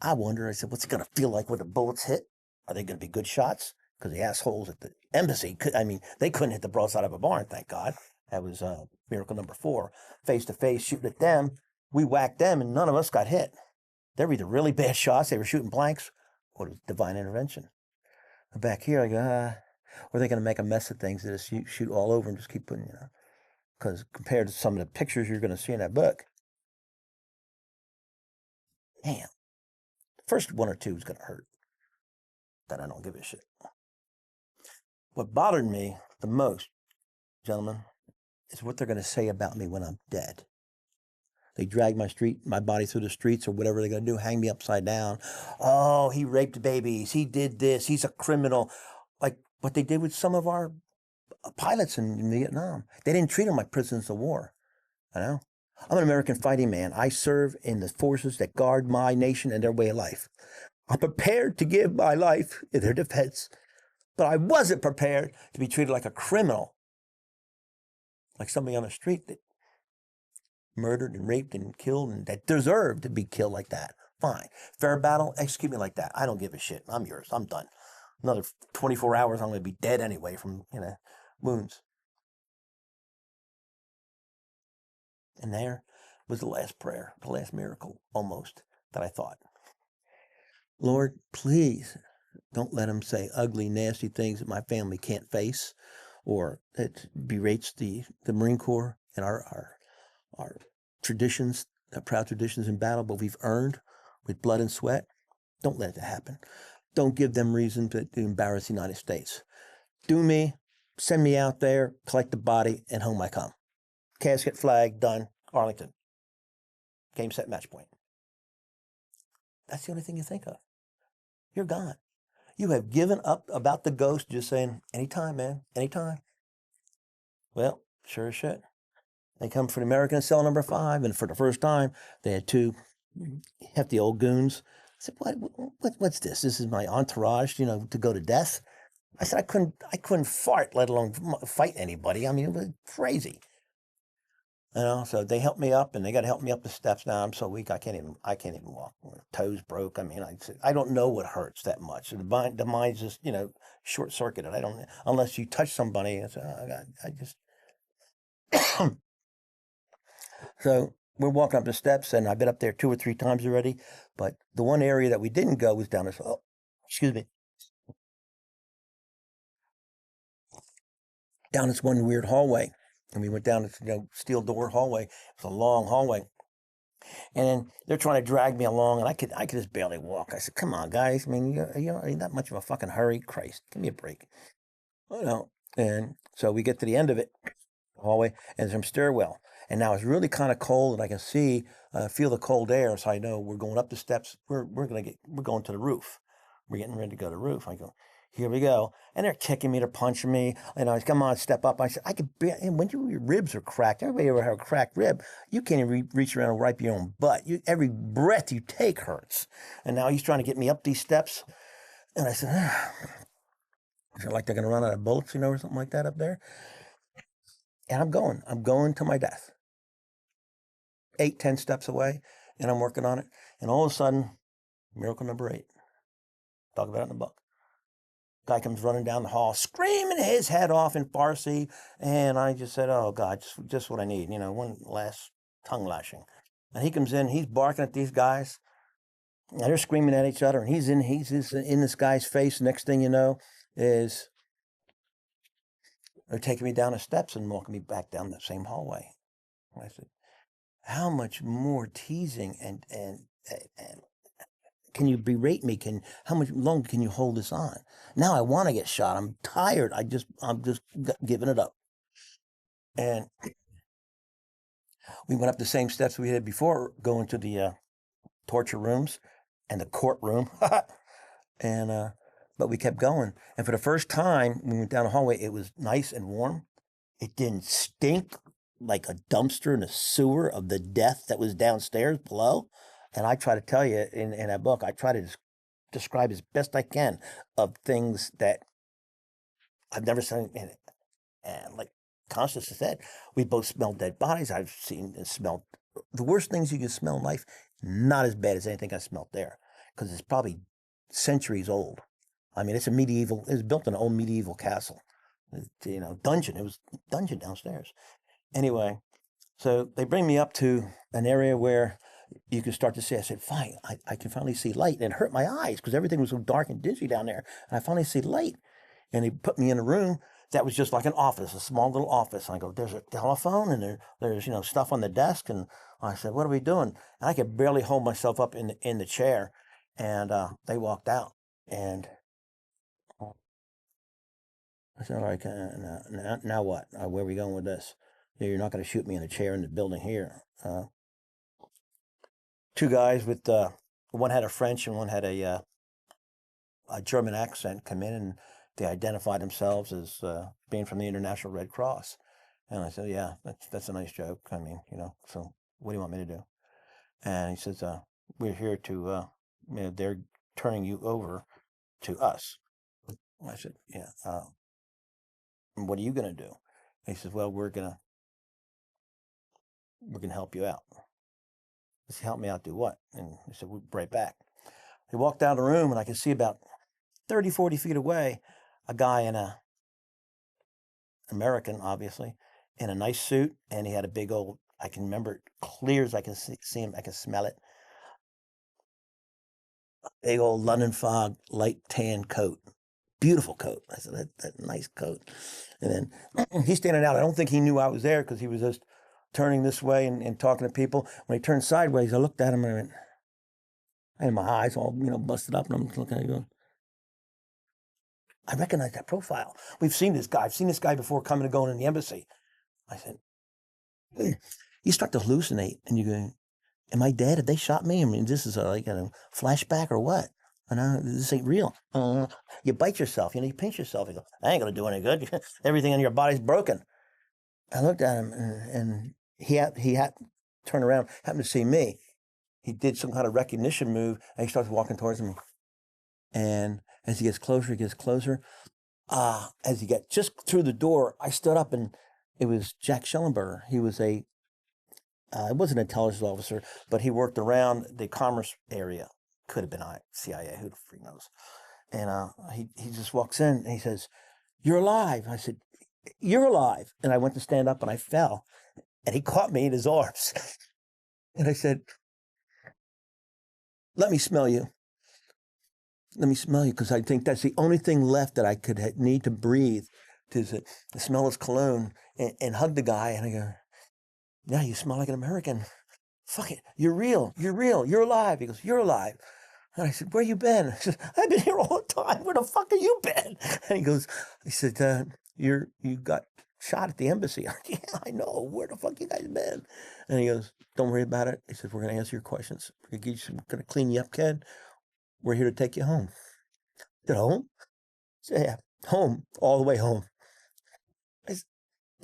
I wonder, I said, what's it going to feel like when the bullets hit? Are they going to be good shots? Because the assholes at the embassy, they couldn't hit the broadside of a barn, thank God. That was miracle number 4. Face to face, shooting at them. We whacked them, and none of us got hit. They were either really bad shots, they were shooting blanks, or it was divine intervention. And back here, I go, or are they going to make a mess of things that just shoot all over and just keep putting, because compared to some of the pictures you're going to see in that book, damn, first 1 or 2 is going to hurt. Then I don't give a shit. What bothered me the most, gentlemen, is what they're going to say about me when I'm dead. They drag my body through the streets or whatever they're going to do, hang me upside down. Oh, he raped babies. He did this. He's a criminal. Like what they did with some of our pilots in Vietnam. They didn't treat them like prisoners of war. I'm an American fighting man. I serve in the forces that guard my nation and their way of life. I'm prepared to give my life in their defense, but I wasn't prepared to be treated like a criminal, like somebody on the street that murdered and raped and killed and that deserved to be killed like that. Fine. Fair battle, execute me like that. I don't give a shit. I'm yours. I'm done. Another 24 hours, I'm going to be dead anyway from, wounds. And there was the last prayer, the last miracle, almost, that I thought. Lord, please don't let them say ugly, nasty things that my family can't face or that berates the Marine Corps and our traditions, our proud traditions in battle, but we've earned with blood and sweat. Don't let it happen. Don't give them reason to embarrass the United States. Do me, send me out there, collect the body, and home I come. Casket, flag, done, Arlington. Game, set, match point. That's the only thing you think of. You're gone. You have given up about the ghost, just saying, anytime, man, anytime. Well, sure as shit. They come for the American cell number 5, and for the first time, they had 2 hefty old goons. I said, what's this? This is my entourage, to go to death? I said, I couldn't fart, let alone fight anybody. I mean, it was crazy. So they helped me up, and they got to help me up the steps now. I'm so weak, I can't even walk. My toes broke. I don't know what hurts that much. The mind's just, short-circuited. I don't, unless you touch somebody, I say, oh, God, I just... So we're walking up the steps, and I've been up there 2 or 3 times already. But the one area that we didn't go was down this. Oh, excuse me. Down this one weird hallway, and we went down this steel door hallway. It was a long hallway, and then they're trying to drag me along, and I could just barely walk. I said, "Come on, guys! I mean, you're in that much of a fucking hurry. Christ, give me a break." And so we get to the end of it, hallway, and there's some stairwell. And now it's really kind of cold, and I can feel the cold air, so I know we're going up the steps. We're going to the roof. We're getting ready to go to the roof. I go, here we go. And they're kicking me, they're punching me. You know, come on, step up. I said, I could be, and when your ribs are cracked, everybody ever have a cracked rib, you can't even reach around and wipe your own butt. Every breath you take hurts. And now he's trying to get me up these steps. And I said, is it like they're going to run out of bullets, you know, or something like that up there? And I'm going to my death. 8, 10 steps away, and I'm working on it. And all of a sudden, miracle number 8. Talk about it in the book. Guy comes running down the hall, screaming his head off in Farsi, and I just said, "Oh God, just what I need, you know, one last tongue lashing." And he comes in, he's barking at these guys, and they're screaming at each other, and he's in this guy's face. Next thing you know, is they're taking me down the steps and walking me back down that same hallway. And I said, "How much more teasing and can you berate me? How much longer can you hold this on? Now I want to get shot. I'm tired. I'm just giving it up." And we went up the same steps we had before, going to the torture rooms and the courtroom. And but we kept going. And for the first time, when we went down the hallway, it was nice and warm. It didn't stink like a dumpster in a sewer of the death that was downstairs below. And I try to tell you in that book, I try to describe as best I can of things that I've never seen in it. And like Constance said, we both smelled dead bodies. I've seen and smelled the worst things you can smell in life, not as bad as anything I smelled there, because it's probably centuries old. I mean, it was built in an old medieval castle, you know, dungeon. It was a dungeon downstairs. Anyway, so they bring me up to an area where you can start to see. I said, fine, I can finally see light. And it hurt my eyes because everything was so dark and dingy down there. And I finally see light. And they put me in a room that was just like an office, a small little office. And I go, there's a telephone and there's, you know, stuff on the desk. And I said, what are we doing? And I could barely hold myself up in the chair. And they walked out. And I said, all right, now what? Where are we going with this? You're not going to shoot me in the chair in the building here. 2 guys with one had a French and one had a German accent come in, and they identified themselves as being from the International Red Cross. And I said, yeah, that's a nice joke. I mean, you know, so what do you want me to do? And he says, we're here to, you know, they're turning you over to us. I said, yeah, what are you going to do? And he says, well, we're going to help you out. I said, help me out, do what? And he said, we'll be right back. He walked out of the room, and I could see about 30, 40 feet away, a guy in American, obviously, in a nice suit, and he had a big old, I can remember it clear as I can see him, I can smell it, big old London fog, light tan coat. Beautiful coat. I said, that nice coat. And then he's standing out. I don't think he knew I was there because he was just turning this way and talking to people. When he turned sideways, I looked at him and I went, and my eyes all, you know, busted up, and I'm looking at him. I recognize that profile. We've seen this guy. I've seen this guy before coming and going in the embassy. I said, hey. You start to hallucinate, and you go, am I dead? Have they shot me? I mean, this is like a flashback or what? This ain't real. You bite yourself, you know, you pinch yourself. You go, I ain't going to do any good. Everything in your body's broken. I looked at him, and he had turned around, happened to see me. He did some kind of recognition move, and he starts walking towards me. And as he gets closer, as he got just through the door, I stood up, and it was Jack Schellenberger. He was he wasn't an intelligence officer, but he worked around the commerce area. Could have been CIA, who the freak knows. And he just walks in, and he says, you're alive. I said, you're alive. And I went to stand up, and I fell. And he caught me in his arms. And I said, let me smell you. Let me smell you, because I think that's the only thing left that I could need to breathe, to smell his cologne and hug the guy. And I go, yeah, you smell like an American. Fuck it. You're real. You're real. You're alive. He goes, you're alive. And I said, where you been? I said, I've been here all the time. Where the fuck have you been? And he said, you got shot at the embassy. Yeah, I know. Where the fuck you guys been? And he goes, don't worry about it. He said, we're going to answer your questions. We're going to clean you up, kid. We're here to take you home. I said, home? So, yeah, home, all the way home.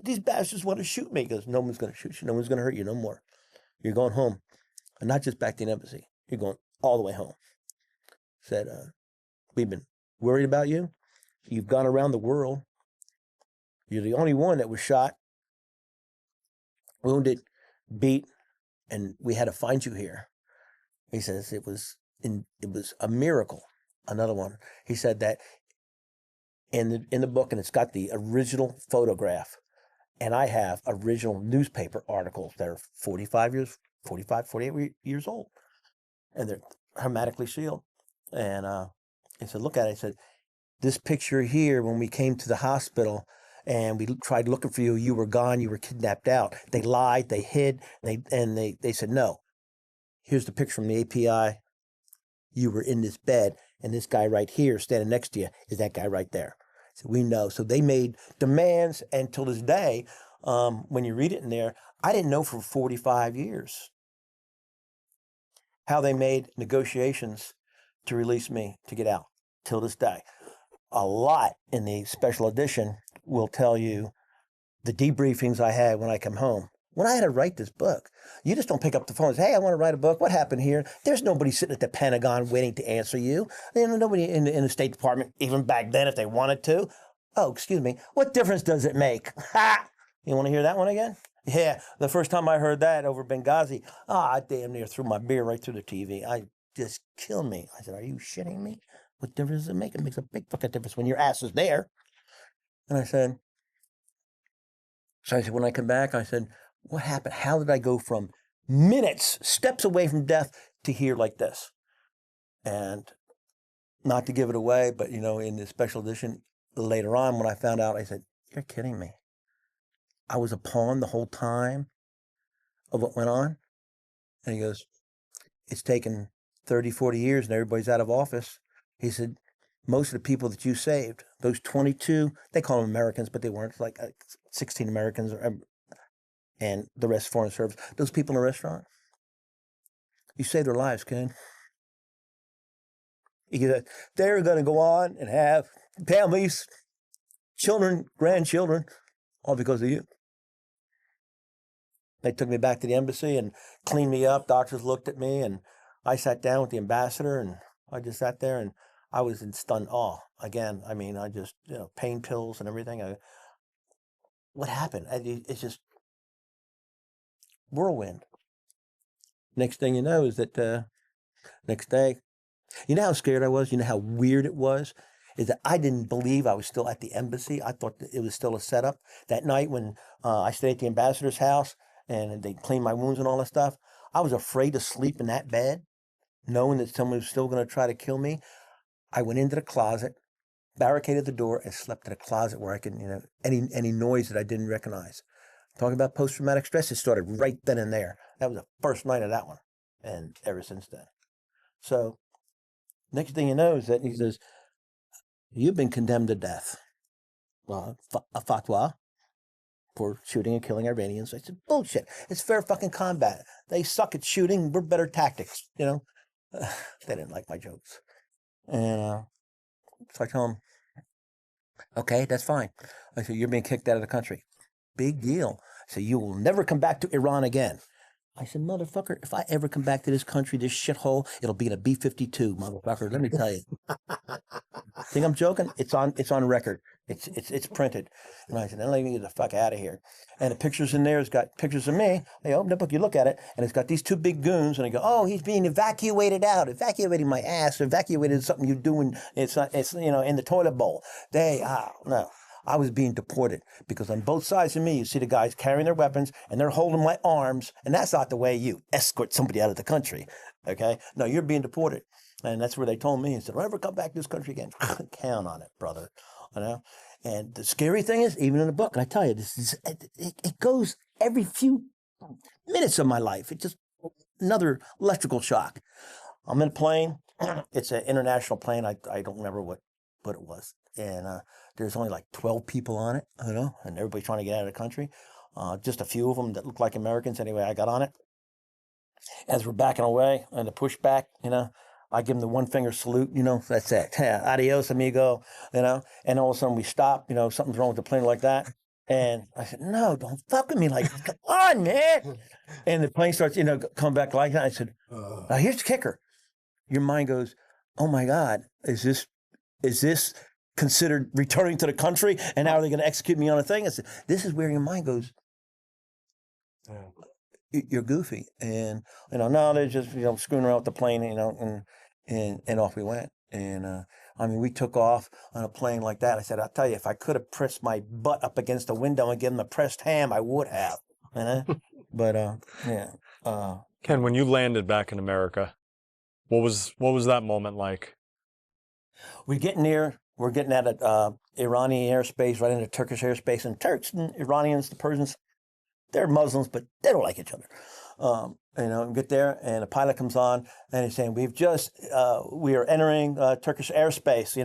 These bastards want to shoot me. He goes, no one's going to shoot you. No one's going to hurt you no more. You're going home. And not just back to the embassy. You're going all the way home. Said, we've been worried about you. You've gone around the world. You're the only one that was shot, wounded, beat, and we had to find you here. He says it was a miracle. Another one. He said that in the book, and it's got the original photograph. And I have original newspaper articles that are 48 years old. And they're hermetically sealed. And he said, look at it. He said, this picture here, when we came to the hospital and we tried looking for you, you were gone, you were kidnapped out. They lied, they hid, they said, no. Here's the picture from the API. You were in this bed, and this guy right here standing next to you is that guy right there. So we know. So they made demands, and till this day, when you read it in there, I didn't know for 45 years how they made negotiations to release me to get out till this day. A lot in the special edition will tell you the debriefings I had when I come home. When I had to write this book, you just don't pick up the phone and say, hey, I want to write a book. What happened here? There's nobody sitting at the Pentagon waiting to answer you. Nobody in the State Department, even back then, if they wanted to. Oh, excuse me. What difference does it make? Ha! You want to hear that one again? Yeah, the first time I heard that over Benghazi, I damn near threw my beer right through the TV. I just killed me. I said, are you shitting me? What difference does it make? It makes a big fucking difference when your ass is there. And I said, when I come back, I said, what happened? How did I go from minutes, steps away from death to here like this? And not to give it away, but, in the special edition, later on when I found out, I said, you're kidding me. I was a pawn the whole time of what went on. And he goes, it's taken 30, 40 years and everybody's out of office. He said, most of the people that you saved, those 22, they call them Americans, but they weren't, like 16 Americans, and the rest foreign service. Those people in the restaurant, you saved their lives, Ken. They're going to go on and have families, children, grandchildren, all because of you. They took me back to the embassy and cleaned me up. Doctors looked at me, and I sat down with the ambassador, and I just sat there, and I was in stunned awe. Again, I just, pain pills and everything. What happened? It's just whirlwind. Next thing you know is that next day, you know how scared I was? You know how weird it was? Is that I didn't believe I was still at the embassy. I thought that it was still a setup. That night when I stayed at the ambassador's house and they cleaned my wounds and all that stuff, I was afraid to sleep in that bed, knowing that someone was still going to try to kill me. I went into the closet, barricaded the door, and slept in a closet where I could, any noise that I didn't recognize. Talking about post-traumatic stress, it started right then and there. That was the first night of that one, and ever since then. So, next thing you know is that he says, you've been condemned to death. Well, a fatwa for shooting and killing Iranians. I said, bullshit. It's fair fucking combat. They suck at shooting. We're better tactics, They didn't like my jokes. And so I tell them, okay, that's fine. I said, you're being kicked out of the country. Big deal. I said, you will never come back to Iran again. I said, motherfucker, if I ever come back to this country, this shithole, it'll be in a B-52, motherfucker. Let me tell you. Think I'm joking? It's on record. It's printed. And I said, then let me get the fuck out of here. And the pictures in there has got pictures of me. I open the book, you look at it, and it's got these two big goons, and I go, oh, he's being evacuated out, evacuating my ass, evacuated something you do, and it's in the toilet bowl. No. I was being deported because on both sides of me, you see the guys carrying their weapons and they're holding my arms. And that's not the way you escort somebody out of the country. Okay. No, you're being deported. And that's where they told me, and said, don't ever come back to this country again. Count on it, brother. And the scary thing is, even in the book, and I tell you, it goes every few minutes of my life. It's just another electrical shock. I'm in a plane. It's an international plane. I don't remember what it was. And there's only like 12 people on it, and everybody's trying to get out of the country. Just a few of them that look like Americans. Anyway, I got on it. As we're backing away and the pushback, I give him the one finger salute, that's it. Adios, amigo, and all of a sudden we stop, something's wrong with the plane like that. And I said, no, don't fuck with me like that. Come on, man. And the plane starts, come back like that. I said, now here's the kicker. Your mind goes, oh my God, is this considered returning to the country? And now are they going to execute me on a thing? I said, this is where your mind goes, you're goofy. And, no, they're just, screwing around with the plane, and off we went. And, we took off on a plane like that. I said, I'll tell you, if I could have pressed my butt up against the window and given them a pressed ham, I would have. But, yeah. Ken, when you landed back in America, what was that moment like? We're getting out of Iranian airspace, right into Turkish airspace. And Turks and Iranians, the Persians, they're Muslims, but they don't like each other. We get there, and a pilot comes on, and he's saying, we are entering Turkish airspace,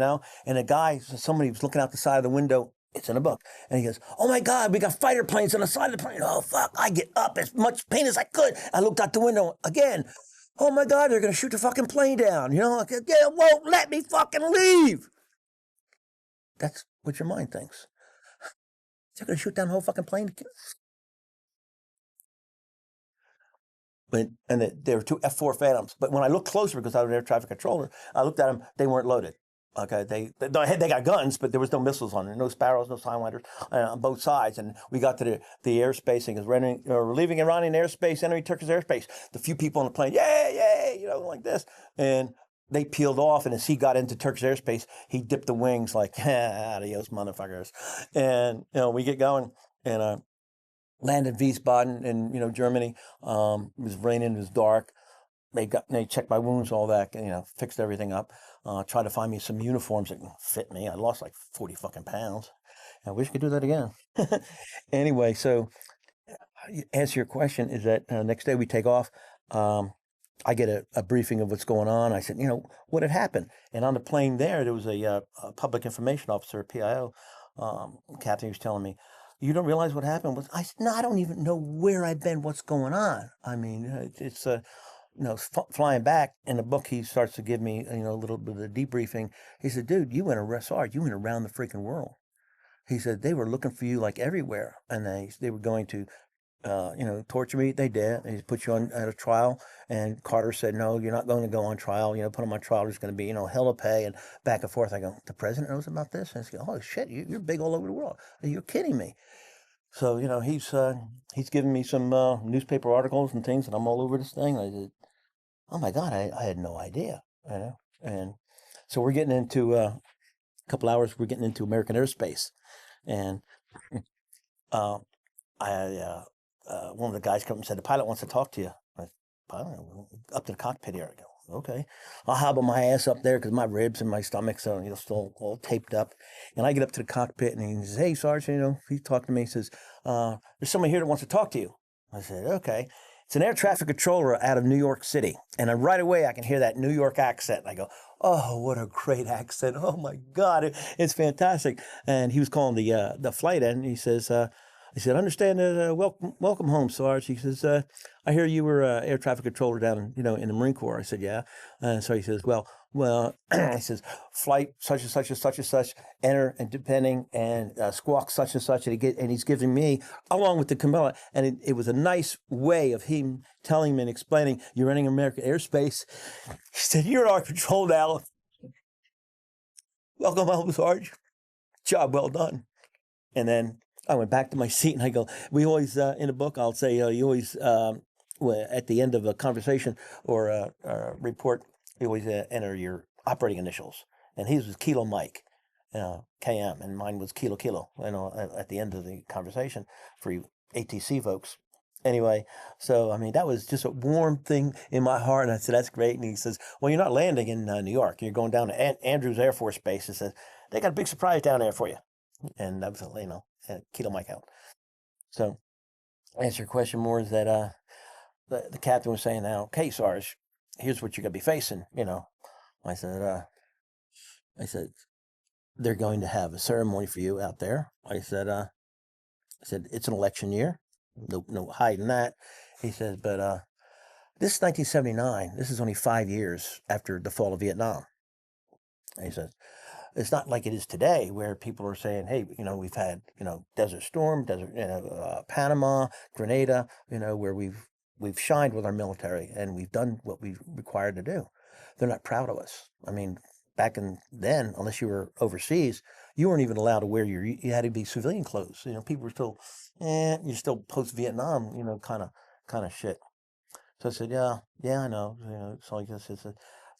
and a guy, somebody was looking out the side of the window. It's in a book. And he goes, oh my God, we got fighter planes on the side of the plane. Oh, fuck. I get up as much pain as I could. I looked out the window again. Oh my God, they're going to shoot the fucking plane down. They won't let me fucking leave. That's what your mind thinks. They're going to shoot down the whole fucking plane. There were two F-4 Phantoms. But when I looked closer, because I was an air traffic controller, I looked at them, they weren't loaded. Okay, they got guns, but there was no missiles on it, no Sparrows, no Sidewinders on both sides. And we got to the airspace, and we're leaving Iranian airspace, entering Turkish airspace. The few people on the plane, yay, like this. And they peeled off, and as he got into Turkish airspace, he dipped the wings like, adios, motherfuckers. And, we get going, and landed Wiesbaden in, Germany. It was raining, it was dark. They checked my wounds, all that, fixed everything up. Tried to find me some uniforms that fit me. I lost like 40 fucking pounds. I wish I could do that again. Anyway, so answer your question is that next day we take off. I get a briefing of what's going on. I said, what had happened? And on the plane there was a public information officer, a PIO, captain, was telling me, you don't realize what happened? I said, no, I don't even know where I've been, what's going on. It's flying back in the book, he starts to give me, a little bit of a debriefing. He said, dude, you went you went around the freaking world. He said, they were looking for you like everywhere. And they were going to, torture me. They did. They put you on at a trial. And Carter said, no, you're not going to go on trial. Put on my trial. There's going to be, hell of pay and back and forth. I go, the president knows about this? And I go, oh shit, you're big all over the world. You're kidding me. So, he's giving me some newspaper articles and things, and I'm all over this thing. I said, oh my God, I had no idea, And so we're getting into a couple hours. We're getting into American airspace, and one of the guys come and said, the pilot wants to talk to you. I said, pilot, up to the cockpit area. I go, okay. I'll hobble my ass up there because my ribs and my stomach, so still all taped up. And I get up to the cockpit, and he says, hey, Sergeant, he talked to me. He says, there's somebody here that wants to talk to you. I said, okay. It's an air traffic controller out of New York City. And right away, I can hear that New York accent. And I go, oh, what a great accent. Oh, my God, it's fantastic. And he was calling the flight in. He says, I said, understand that, welcome home, Sarge. He says, I hear you were air traffic controller down, in the Marine Corps. I said, yeah. So he says, well, he says, flight such and such and such and such, enter and depending, and squawk such and such, and he's giving me, along with the Camilla, and it was a nice way of him telling me and explaining, you're entering American airspace. He said, you're our control now. Welcome home, Sarge. Job well done. And then I went back to my seat, and I go, we always, in a book, I'll say, you always, at the end of a conversation or a report, you always enter your operating initials. And his was Kilo Mike, KM, and mine was Kilo Kilo, at the end of the conversation for you ATC folks. Anyway, so, that was just a warm thing in my heart. And I said, that's great. And he says, well, you're not landing in New York. You're going down to Andrews Air Force Base. He says, they got a big surprise down there for you. And that was, Kilo Mike out. So, answer your question more is that the captain was saying, now, okay, Sarge, here's what you're going to be facing, I said, they're going to have a ceremony for you out there. I said, it's an election year. No hiding that. He said, but This is 1979. This is only 5 years after the fall of Vietnam. And he says, it's not like it is today where people are saying, hey, we've had, Desert Storm, Panama, Grenada, where we've shined with our military and we've done what we've required to do. They're not proud of us. I mean, back then, unless you were overseas, you weren't even allowed to wear you had to be civilian clothes. People were still, you're still post-Vietnam, kind of shit. So I said, yeah, I know. So I guess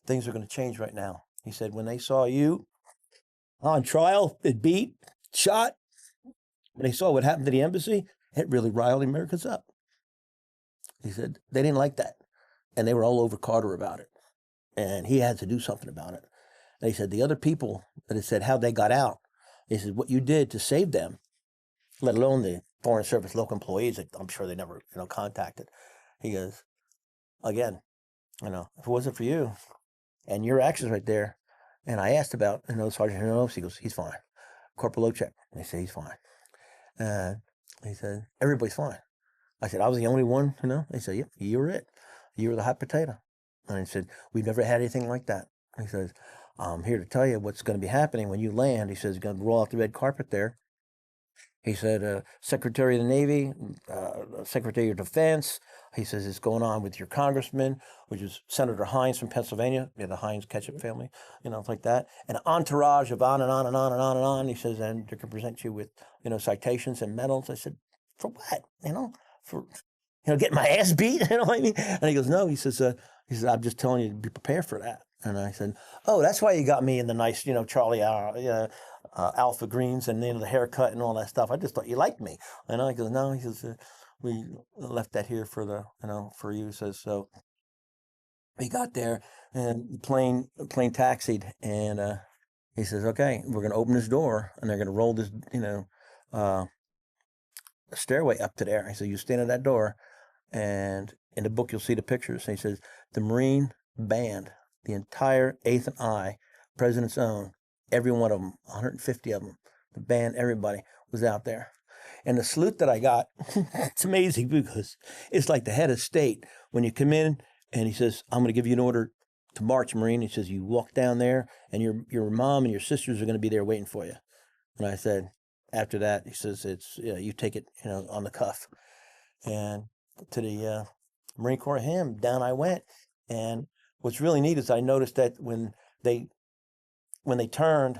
things are going to change right now. He said, when they saw you on trial, beat, shot, when they saw what happened to the embassy, it really riled the Americans up. He said, they didn't like that. And they were all over Carter about it. And he had to do something about it. And he said, the other people that had said how they got out, he said, what you did to save them, let alone the Foreign Service local employees that I'm sure they never, contacted. He goes, again, if it wasn't for you and your actions right there, and I asked about, Sergeant Hinones, he goes, he's fine. Corporal Lochek, they say he's fine. And he said, everybody's fine. I said, I was the only one, They said, yep, you were it. You were the hot potato. And he said, we've never had anything like that. He says, I'm here to tell you what's going to be happening when you land. He says, he's going to roll out the red carpet there. He said, Secretary of the Navy, Secretary of Defense. He says, it's going on with your congressman, which is Senator Hines from Pennsylvania, the Hines ketchup family, like that. An entourage of on and on and on and on and on. He says, and they can present you with, citations and medals. I said, for what? For, getting my ass beat? You know what I mean? And he goes, no, he says, I'm just telling you to be prepared for that. And I said, oh, that's why you got me in the nice, Charlie Alpha greens and the haircut and all that stuff. I just thought you liked me. And I go, no, he says, we left that here for for you. He says, so we got there and the plane taxied and he says, okay, we're going to open this door and they're going to roll this, stairway up to there. He said, you stand at that door and in the book you'll see the pictures. And he says, the Marine band, the entire 8th and I, President's Own, every one of them, 150 of them, the band, everybody was out there. And the salute that I got, it's amazing because it's like the head of state. When you come in and he says, I'm going to give you an order to march, Marine. He says, you walk down there and your mom and your sisters are going to be there waiting for you. And I said, after that, he says, it's, you take it, on the cuff. And to the Marine Corps hymn, down I went. And what's really neat is I noticed that when they turned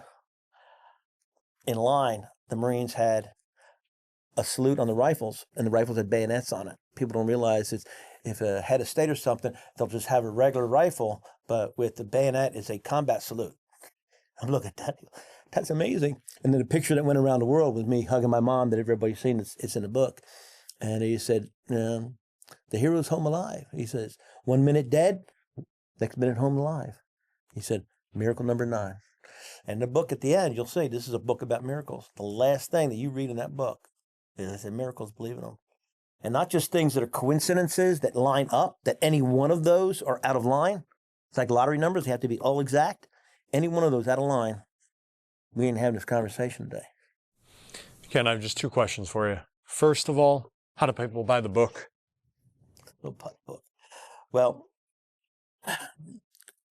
in line, the Marines had a salute on the rifles, and the rifles had bayonets on it. People don't realize it's, if a head of state or something, they'll just have a regular rifle, but with the bayonet is a combat salute. I'm looking at that. That's amazing. And then the picture that went around the world was me hugging my mom that everybody's seen. It's in the book. And he said, the hero's home alive. He says, 1 minute dead, next minute home alive. He said, miracle number 9. And the book at the end, you'll see, this is a book about miracles. The last thing that you read in that book is, I said, miracles, believe in them. And not just things that are coincidences that line up, that any one of those are out of line. It's like lottery numbers, they have to be all exact. Any one of those out of line, we ain't having this conversation today. Ken, I have just 2 questions for you. First of all, how do people buy the book? Well,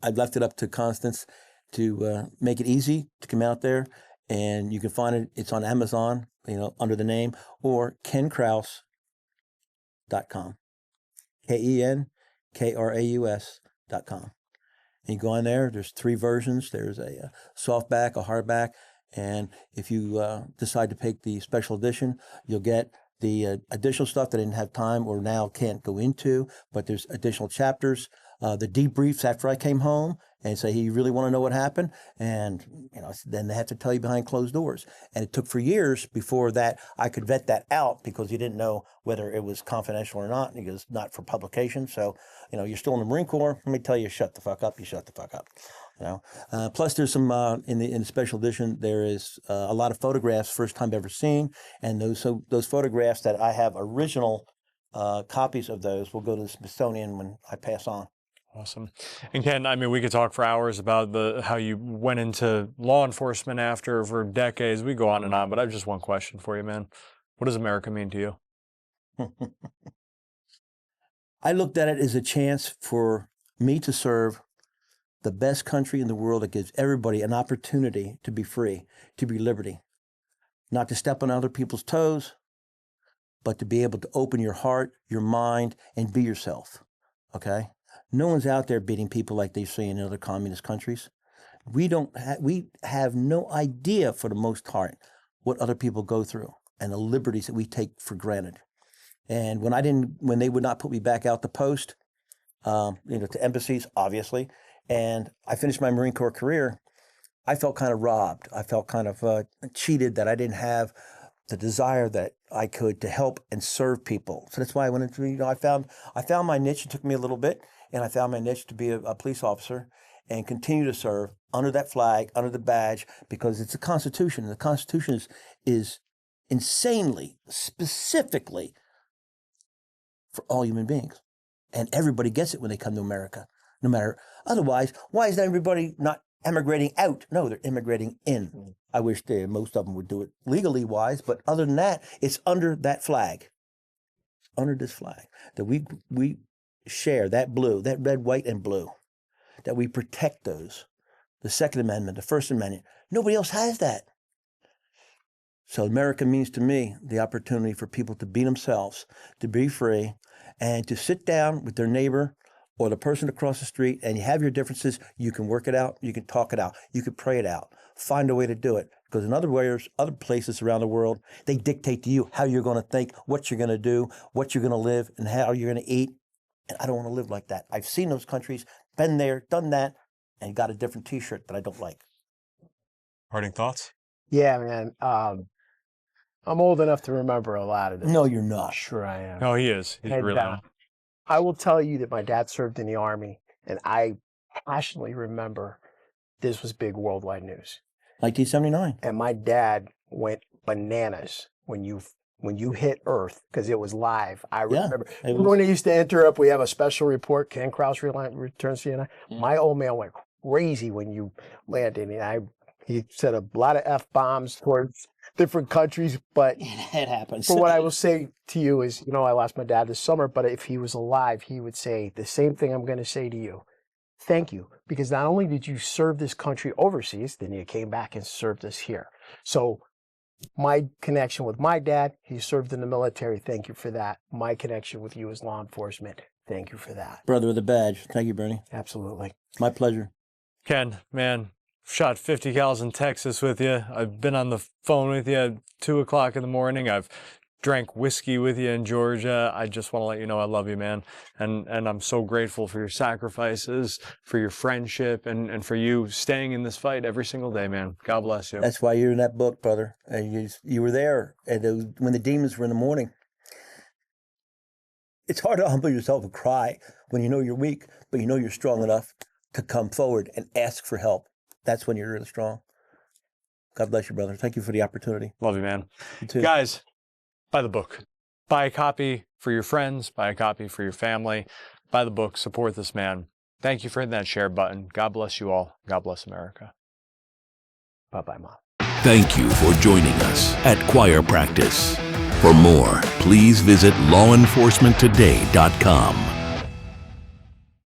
I've left it up to Constance to make it easy to come out there, and you can find it. It's on Amazon, under the name, or KenKraus.com. KenKraus.com. And you go on there, there's 3 versions. There's a softback, a hardback, and if you decide to pick the special edition, you'll get the additional stuff that I didn't have time or now can't go into, but there's additional chapters, the debriefs after I came home and say, hey, you really want to know what happened? And, then they have to tell you behind closed doors. And it took for years before that I could vet that out because you didn't know whether it was confidential or not. And it was not for publication. So, you're still in the Marine Corps. Let me tell you, shut the fuck up. You shut the fuck up. Plus there's some, in the special edition, there is a lot of photographs, first time ever seen. And those photographs that I have original copies of those will go to the Smithsonian when I pass on. Awesome. And Ken, I mean, we could talk for hours about how you went into law enforcement after for decades. We go on and on, but I have just one question for you, man. What does America mean to you? I looked at it as a chance for me to serve the best country in the world that gives everybody an opportunity to be free, to be liberty, not to step on other people's toes, but to be able to open your heart, your mind, and be yourself, okay? No one's out there beating people like they see in other communist countries. We have no idea, for the most part, what other people go through and the liberties that we take for granted. And when they would not put me back out to post, to embassies, obviously, and I finished my Marine Corps career, I felt kind of robbed. I felt kind of cheated that I didn't have the desire that I could to help and serve people. So that's why I went into, I found my niche. It took me a little bit, and I found my niche to be a police officer and continue to serve under that flag, under the badge, because it's a Constitution. And the Constitution is insanely, specifically for all human beings. And everybody gets it when they come to America, no matter, otherwise, why is everybody not emigrating out? No, they're immigrating in. I wish most of them would do it legally wise, but other than that, it's under that flag, under this flag, that we share that blue, that red, white, and blue, that we protect those. The Second Amendment, the First Amendment, nobody else has that. So America means to me the opportunity for people to be themselves, to be free, and to sit down with their neighbor or the person across the street, and you have your differences. You can work it out, you can talk it out, you can pray it out, find a way to do it. Because in other places around the world, they dictate to you how you're going to think, what you're going to do, what you're going to live, and how you're going to eat. And I don't want to live like that. I've seen those countries, been there, done that, and got a different T-shirt that I don't like. Parting thoughts? Yeah, man. I'm old enough to remember a lot of this. No, you're not. Sure I am. Oh, he is. He's And, really I will tell you that my dad served in the Army, and I passionately remember this was big worldwide news. 1979. And my dad went bananas when you hit Earth, because it was live. I remember when they used to enter up, we have a special report, Ken Kraus returns to CNI. My old man went crazy when you landed. And he said a lot of F-bombs towards different countries, but it happens. But what I will say to you is, I lost my dad this summer, but if he was alive, he would say the same thing I'm going to say to you. Thank you, because not only did you serve this country overseas, then you came back and served us here. So my connection with my dad, he served in the military. Thank you for that. My connection with you as law enforcement. Thank you for that. Brother with a badge. Thank you, Bernie. Absolutely. My pleasure. Ken, man, shot 50 cals in Texas with you. I've been on the phone with you at 2 o'clock in the morning. I've drank whiskey with you in Georgia. I just want to let you know I love you, man. And I'm so grateful for your sacrifices, for your friendship, and for you staying in this fight every single day, man. God bless you. That's why you're in that book, brother. And you were there and when the demons were in the morning. It's hard to humble yourself and cry when you know you're weak, but you know you're strong enough to come forward and ask for help. That's when you're really strong. God bless you, brother. Thank you for the opportunity. Love you, man. You too. Guys, buy the book. Buy a copy for your friends. Buy a copy for your family. Buy the book. Support this man. Thank you for hitting that share button. God bless you all. God bless America. Bye-bye, Mom. Thank you for joining us at Choir Practice. For more, please visit lawenforcementtoday.com.